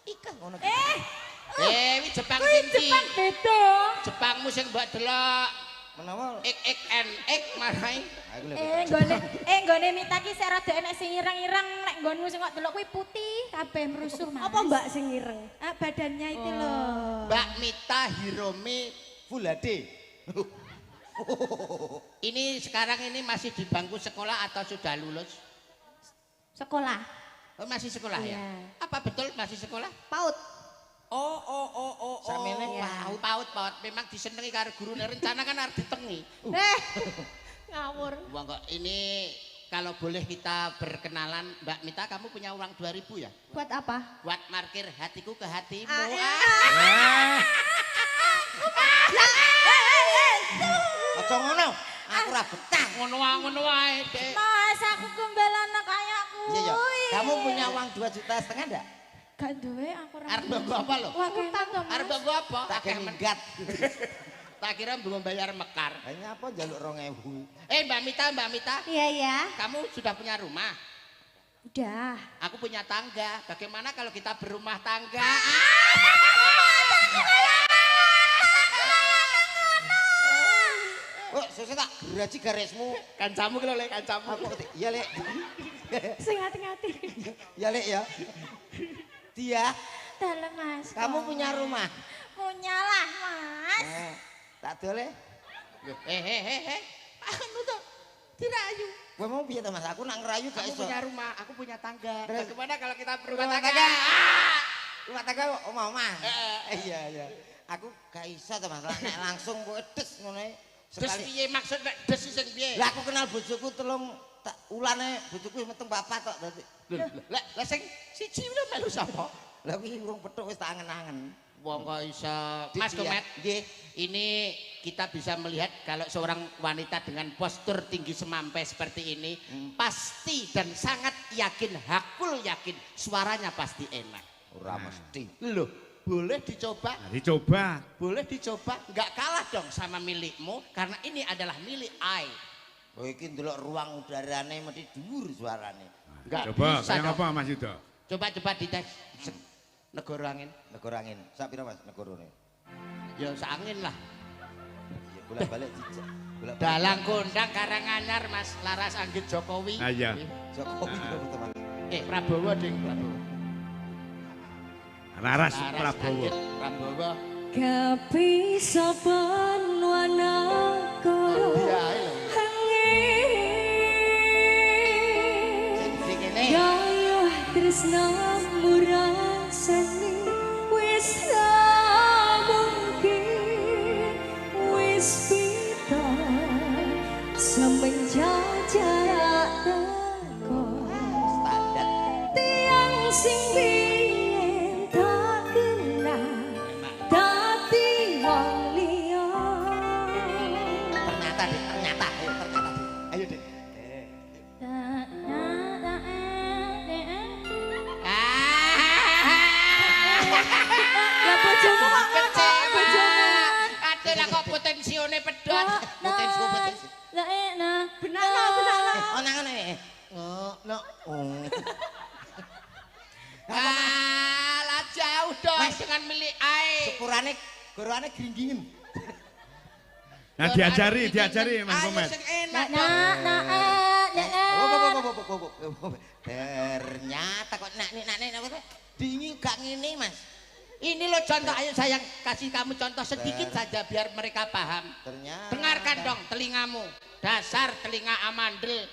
ikah ngono. Iki Jepang kuwi sing Jepang beda. Jepangmu sing mbok delok Menawa XXNX marai. aku lho. Nggone Mita ki sik rada enek sing ireng-ireng, nek nggonmu sing kok delok kuwi putih kabeh merusuh, Mas. Apa Mbak sing ireng? Ah, badannya itu loh. Mbak Mita Hiromi Full HD. ini sekarang ini masih di bangku sekolah atau sudah lulus? Sekolah. Oh, masih sekolah ya? Iya. Apa betul masih sekolah? PAUD. Oh. Samene Paut. Memang disenengi karo gurune rencana kan arep ditengi. Ngawur. Wong kok ini kalau boleh kita berkenalan, Mbak Mita, kamu punya uang 2000 ya? Buat apa? Buat parkir hatiku ke hatimu. iya. Aja ngono. Aku ora betah. Ngono wae, Dek. Mas, aku gembel anak kayakku. Iya, iya. Kamu punya uang 2,5 juta enggak? Gak duwe aku ora. Arep mbok apa lho? Wah, utang to, Mas. Arep mbok apa? Tak Akeh minggat. Tak kira belum bayar mekar. Hanya apa njaluk 2.000. Mbak Mita, Iya, ya. kamu sudah punya rumah? Udah. Aku punya tangga. Bagaimana kalau kita berumah tangga? Oh, sesuk tak geraji garismu. Kancamu ki lho, Lek, kancamu. Aku iya, Lek. Sing hati-hati. Ya, Lek ya. Dia, Dalam, Mas. kamu punya rumah? Punya lah, Mas. Tak dole. Anu to, dirayu. Kowe mau piye to, Mas? Aku nak ngerayu gak Aku iso. punya rumah, aku punya tangga. Terus? Bagaimana kalau kita berumah Rumah tangga? tangga. Rumah tangga omah-omah. Eh. Iya, iya. Aku gak iso to, Mas. Nek langsung kok edes ngono ae. Des piye maksud nek des sing piye? Lah aku kenal bojoku telung ulane bojoku meteng papat tok dadi. Lah sing siji lho melu sapa? Lah kuwi urung petuk wis tak angen-angen. Wong kok iso Mas Komet. Nggih. Ini kita bisa melihat kalau seorang wanita dengan postur tinggi semampai seperti ini pasti dan sangat yakin, hakul yakin suaranya pasti enak. Ora mesti. Loh, boleh dicoba? Nah, dicoba. Boleh dicoba? Nggak kalah dong sama milikmu karena ini adalah milik I. Oh iki ndelok ruang udarane mesti dhuwur suarane. Nggak Coba, bisa kayak dong. apa Mas Yudo? Coba dites. Negara angin. Negara angin. Sak pira Mas negarane? Ya seangin lah. Ya bolak-balik dijak. Bolak-balik. Dalang kondang Karanganyar Mas Laras Anggit Jokowi. Ah, iya. Jokowi gitu Mas. Prabowo ding Prabowo. Laras Laras Prabowo. Anggit Prabowo. Kapisapan wanaka Dia lho. Sing kene. Gayuh tresna murasani wis ra mungkin wis pita semenjak jarak teko Standar. tiang sing biyen tak kenal dadi wong liya Ternyata deh, ternyata. Ayo ternyata deh. Ayo deh. Lah bojomu kok Kecewa. bojomu Aduh lah kok potensione pedot. Potensi potensi. lah enak benakno Oh nang ngene. Oh, no. Oh. Lah jauh dong Mas. dengan milik I. Syukurane gorane gringgingen. Nah, diajari Mas Ayo Komet. sing enak. Ternyata kok nak apa tuh? Dingin gak ngene, Mas. Ini loh contoh, ayo sayang kasih kamu contoh sedikit saja biar mereka paham. Ternyata. Dengarkan dong telingamu. Dasar telinga amandel.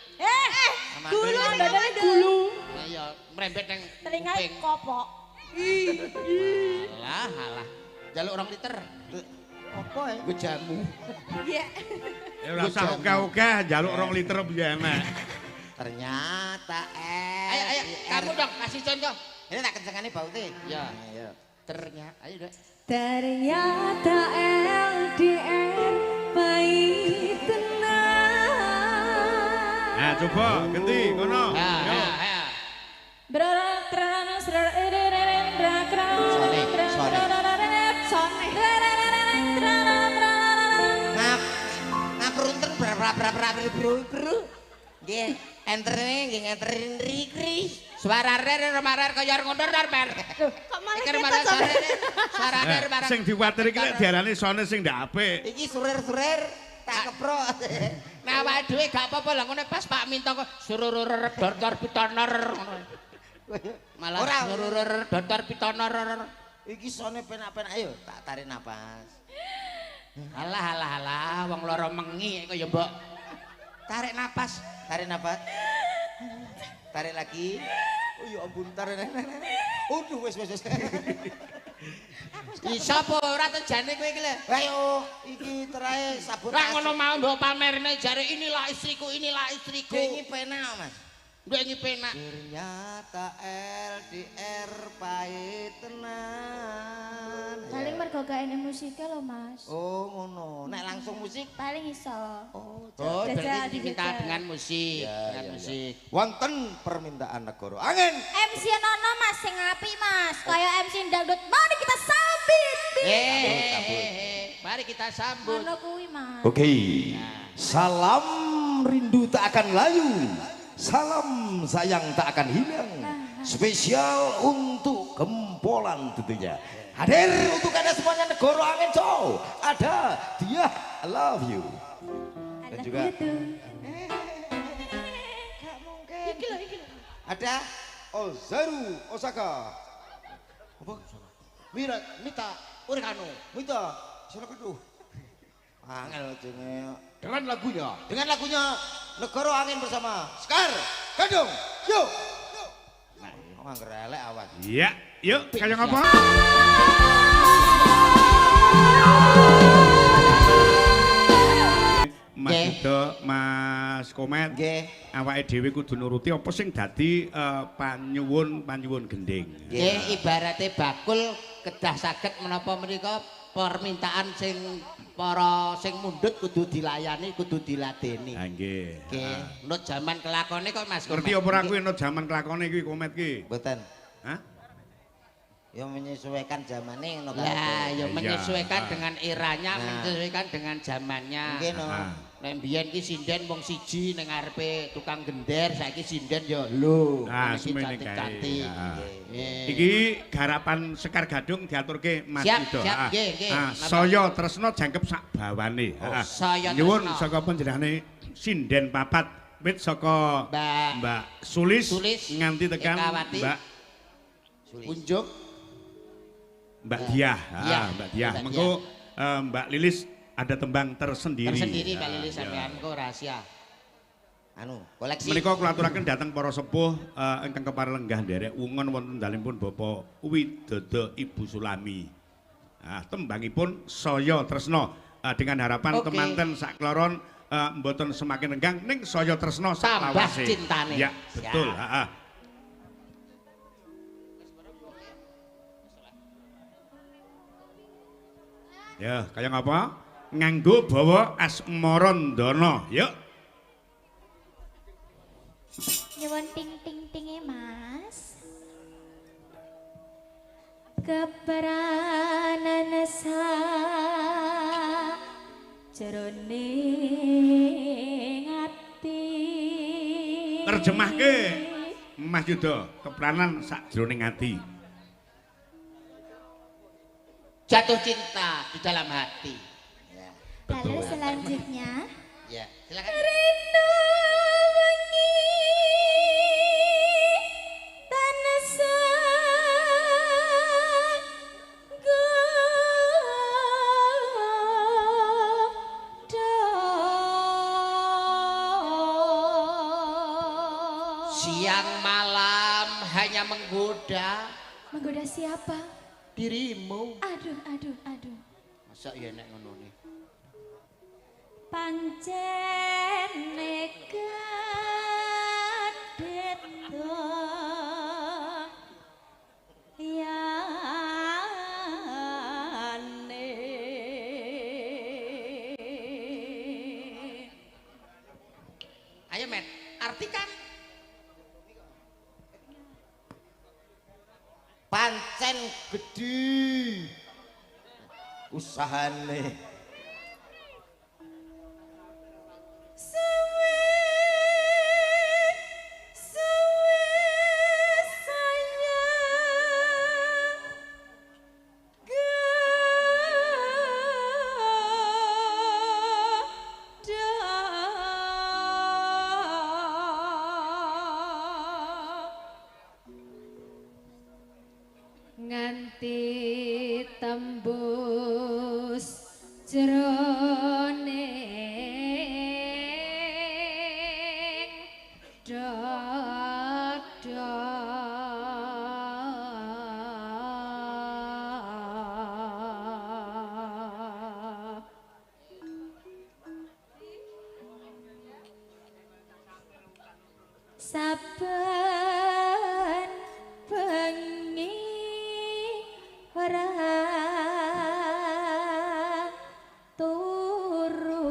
Gulu nih gulu Ayo merembet yang Telinga kuping. kopok. Alah. Jaluk 2 liter. Apa ya? Gue jamu. iya Ya ora usah ogah-ogah njaluk 2 liter piye enak. Ternyata Ayo kamu dong kasih contoh. Ini tak kencengane baute. Ya. Ayo. Ternyata ayo dong. ternyata LDR baik tenang Nah, coba ganti kono. Yo. Ngaprunten bro. Nggih, enterne nggih ngenterin rikri. Suara rer marer kaya ngundur mer. kok malah Iki kita malah sampe suara rer Nah, barang. sing diwateri iki lek diarani sone sing ndak apik. Iki surer-surer tak keprok. Nah, awake dhewe gak apa-apa lah ngono pas Pak Minto kok sururur dor pitonor ngono. Malah Ora. sururur dor pitonor. Iki sone penak-penak ayo tak tarik napas. Alah wong lara mengi kaya mbok. Tarik napas. Tarik napas. Tarik lagi. Oh ya ampun tarik. Aduh wis. Iso apa ora tejane kowe iki lho. Ayo iki terae sabotase. Ora ngono mau mbok pamerne jare inilah istriku. Dengi penak Mas. Ndek iki penak. Ternyata LDR pahit tenan. Paling mergo gak enek musike lho, Mas. Oh ngono. Nek langsung musik. Paling iso. Oh, Oh, Jajal, berarti diminta dijajal. dengan musik, Ya, dengan ya, musik. wonten permintaan negara. Angin. MC Nono Mas sing apik Mas, kaya MC dangdut. Mari kita sambit. Mari kita sambut. Ngono kuwi Mas. Oke, salam rindu tak akan layu, salam sayang tak akan hilang. Spesial untuk Gempolan tentunya. Hadir untuk Anda semuanya negara angin cow. Ada dia I love you. Dan juga Ada Ozaru Osaka. Apa? Mita. Urkanu. Mita. Silakan tuh. Angel jenenge. dengan lagunya Negara Angin bersama Sekar Gadung. Yuk. Oh, angger elek awas. Iya, yuk kaya ngapa? sedo Mas Komet. Nggih. Awake dhewe kudu nuruti apa sing dadi panyuwun gending. Nggih, ibarate bakul kedah saged menapa menika permintaan sing para sing mundhut kudu dilayani, kudu diladeni. Ha nggih. Nggih, nut jaman kelakone kok Mas. Ngerti apa ora kuwi nut jaman kelakone iki Komet ki? Mboten. Hah? Ya menyesuaikan zamane ngono Ya, ya Iya. menyesuaikan dengan eranya, menyesuaikan dengan zamannya. Mungkin no. Nek mbiyen ki sinden wong siji ning ngarepe tukang gender, saiki sinden ya lho. Nah, iki semene cantik-cantik. kae. Nggih. Iki garapan Sekar Gadung diaturke Mas Siap, Yudo. siap, nggih, nggih. Saya tresno jangkep sak bawane. saya Nyuwun tresno. saka panjenengane sinden papat wit saka Mbak Sulis, nganti tekan Ekawati. Mbak Unjuk Mbak Diah. Iya, Mbak Diah. Mbak Mengko Mbak Lilis ada tembang tersendiri. tersendiri Pak Lili Iya. sampean kok rahasia. Anu, koleksi. Menika kula aturaken dhateng para sepuh ingkang keparenggah nderek wungon wonten dalempun Bapak Widodo Ibu Sulami. Tembangipun saya tresno dengan harapan Oke. temanten sakloron mboten semakin renggang ning saya tresno sak Tambah lawase. cintane. Ya, betul, Siap. heeh. Ya, kaya ngapa? Nganggo bawa asmarandana. Yuk. Nyuwun ting-ting-tinge Mas. Keperanan sa jroning ati. Terjemahke Mas Yudo, kepranan sakjroning ati. Jatuh cinta di dalam hati. Lalu selanjutnya Ya, silakan. Rindu wengi tansah godha. Siang malam hanya menggoda Menggoda siapa? dirimu. Aduh, aduh, aduh. Masa iya nek ngono nih. Pancen nekat deto yane. Ayo Met, artikan. Pancen gedhi usahane. Suwe sayang gadah nganti tembus jroning dada. Saben bengi ora turu.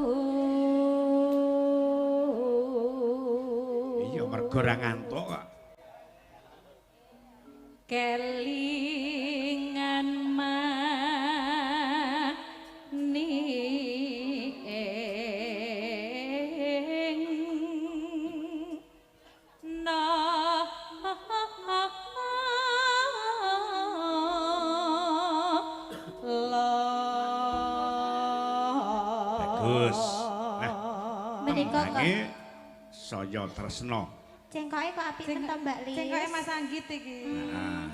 Iya mergo ora ngantuk kok. Kelingan mani Bagus. Nah, menika kok tembange saya tresno. cengkoke kok apik tenan Mbak Lis. Cengkoke Mas Anggit iki. Nah,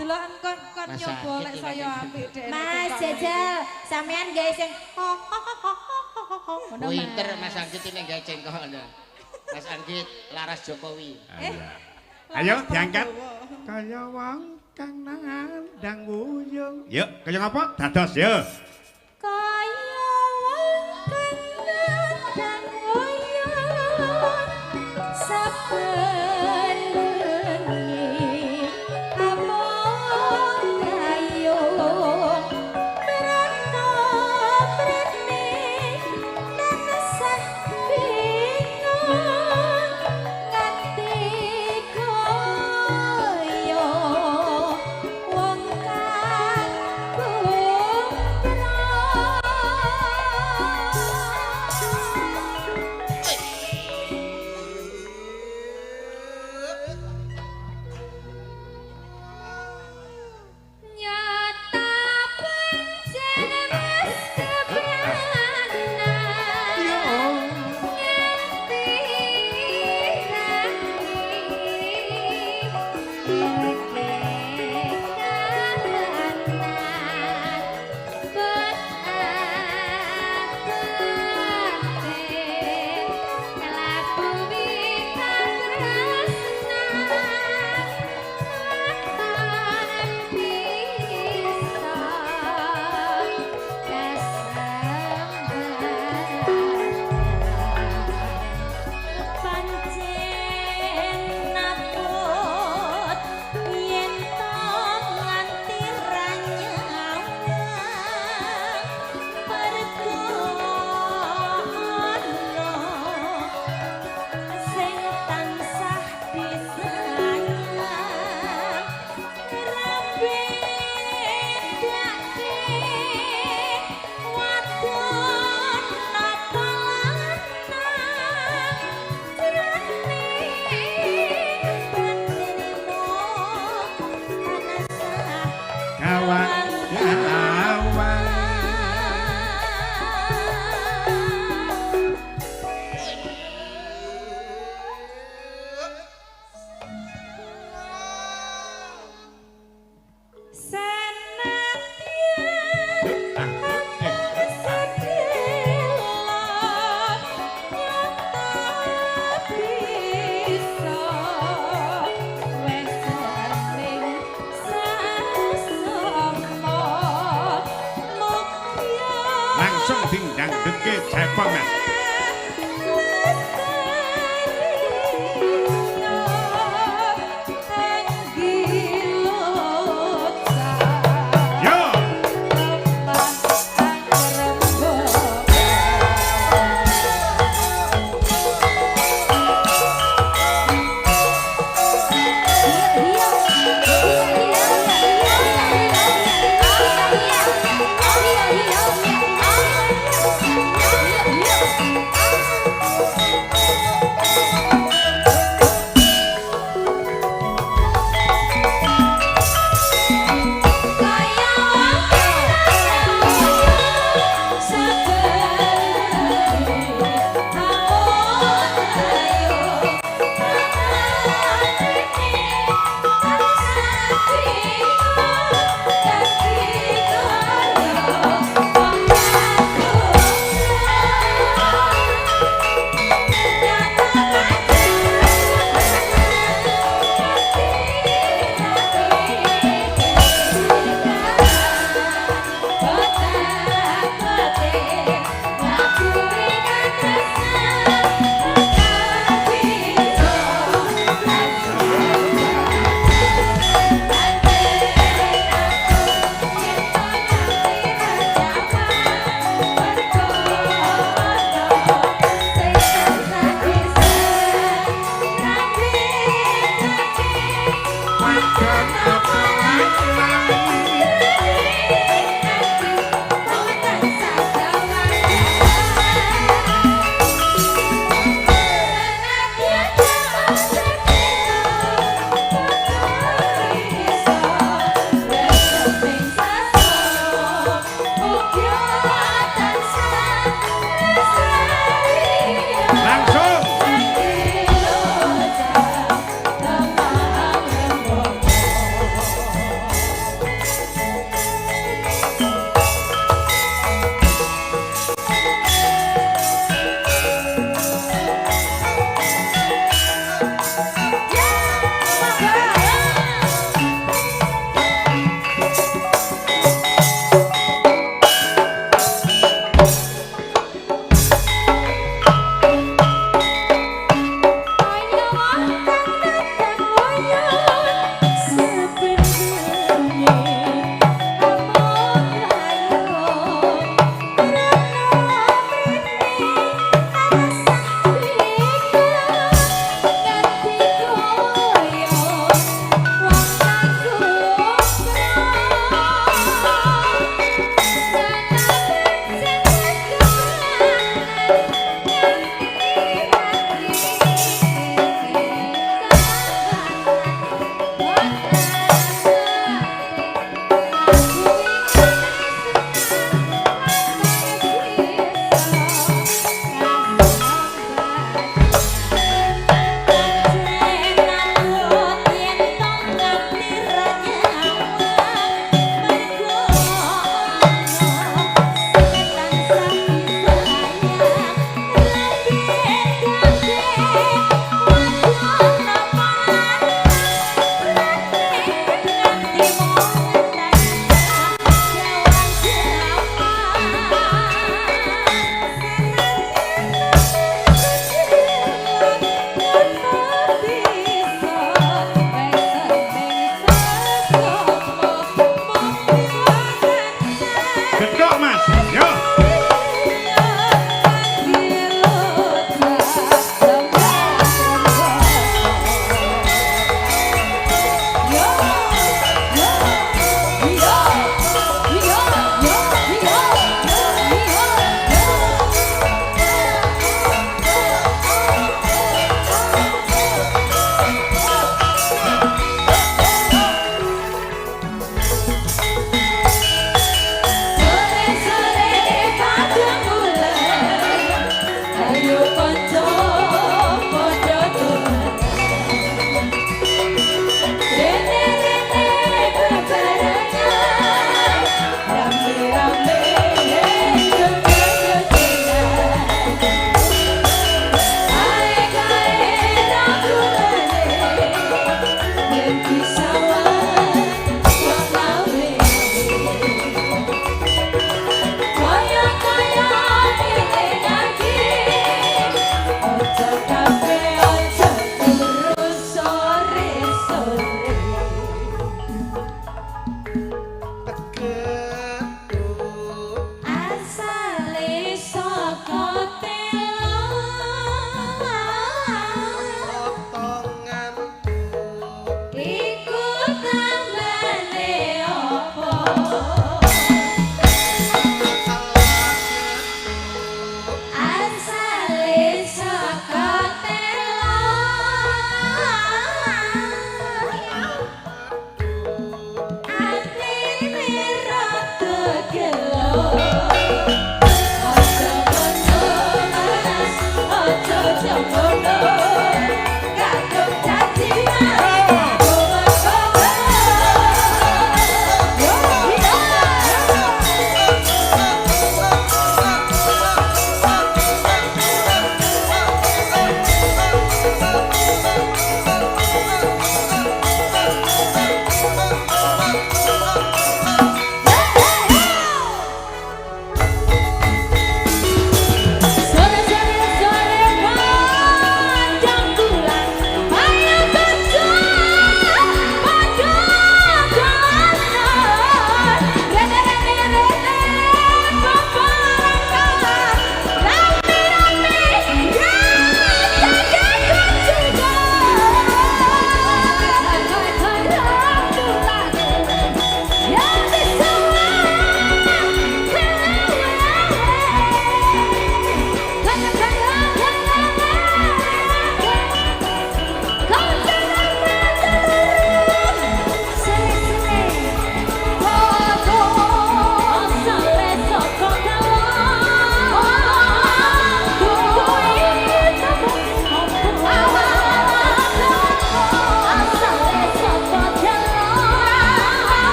Deloken kon Mas nyoba Anggit lek iki saya lagi. apik dek. Mas jajal sampean gawe sing ngono Winter Mas Anggit ini gawe cengkok Anda. Mas Anggit laras Jokowi. Ayo diangkat. Kaya wong kang nandang wuyung. Yuk, kaya ngapa? Dados yuk. kaya dangdutke Jaipongan. Yo. Iya,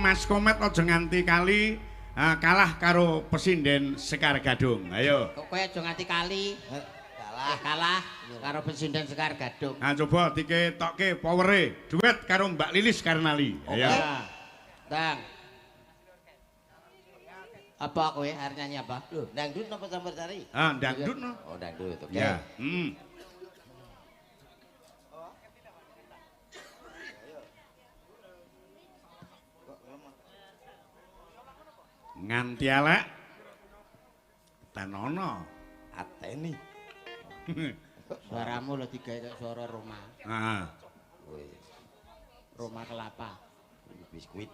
Mas Komet aja nganti kali kalah karo Pesinden Sekar Gadung. Ayo. Kok kowe aja nganti kali kalah karo Pesinden Sekar Gadung. Nah coba diketokke powere duet karo Mbak Lilis Karnali. Ayo. Tang. Apa kowe arep nyanyi apa? Loh, dangdut napa campur sari? Dangdut no. Oh, dangdut. Oke. Ya. Nganti elek tenono Ateni. Suaramu lho digawe kaya suara Roma. Wis, Roma kelapa. biskuit.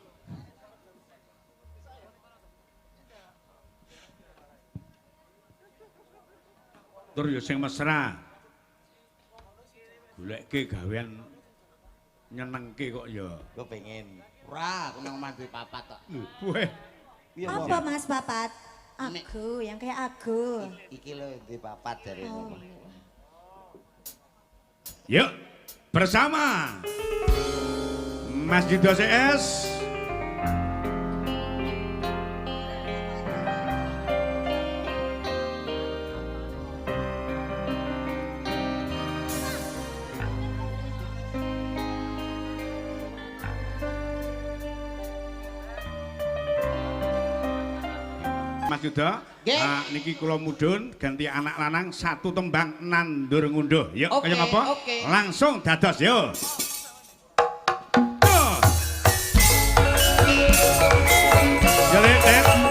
Tur ya sing mesra. Goleke gawean nyenengke kok ya. Gue pengen. Ora, aku nang mandi papat tok. Weh. Apa Mas Papat? Aku, yang kayak aku. Iki lho di papat dari Oh. Yuk bersama Mas Dido CS. Mas Yuda, niki kula mudhun ganti anak lanang satu tembang nandur ngunduh. Yuk, Oke, kaya ngapa? oke. Langsung dados yuk. Jelek,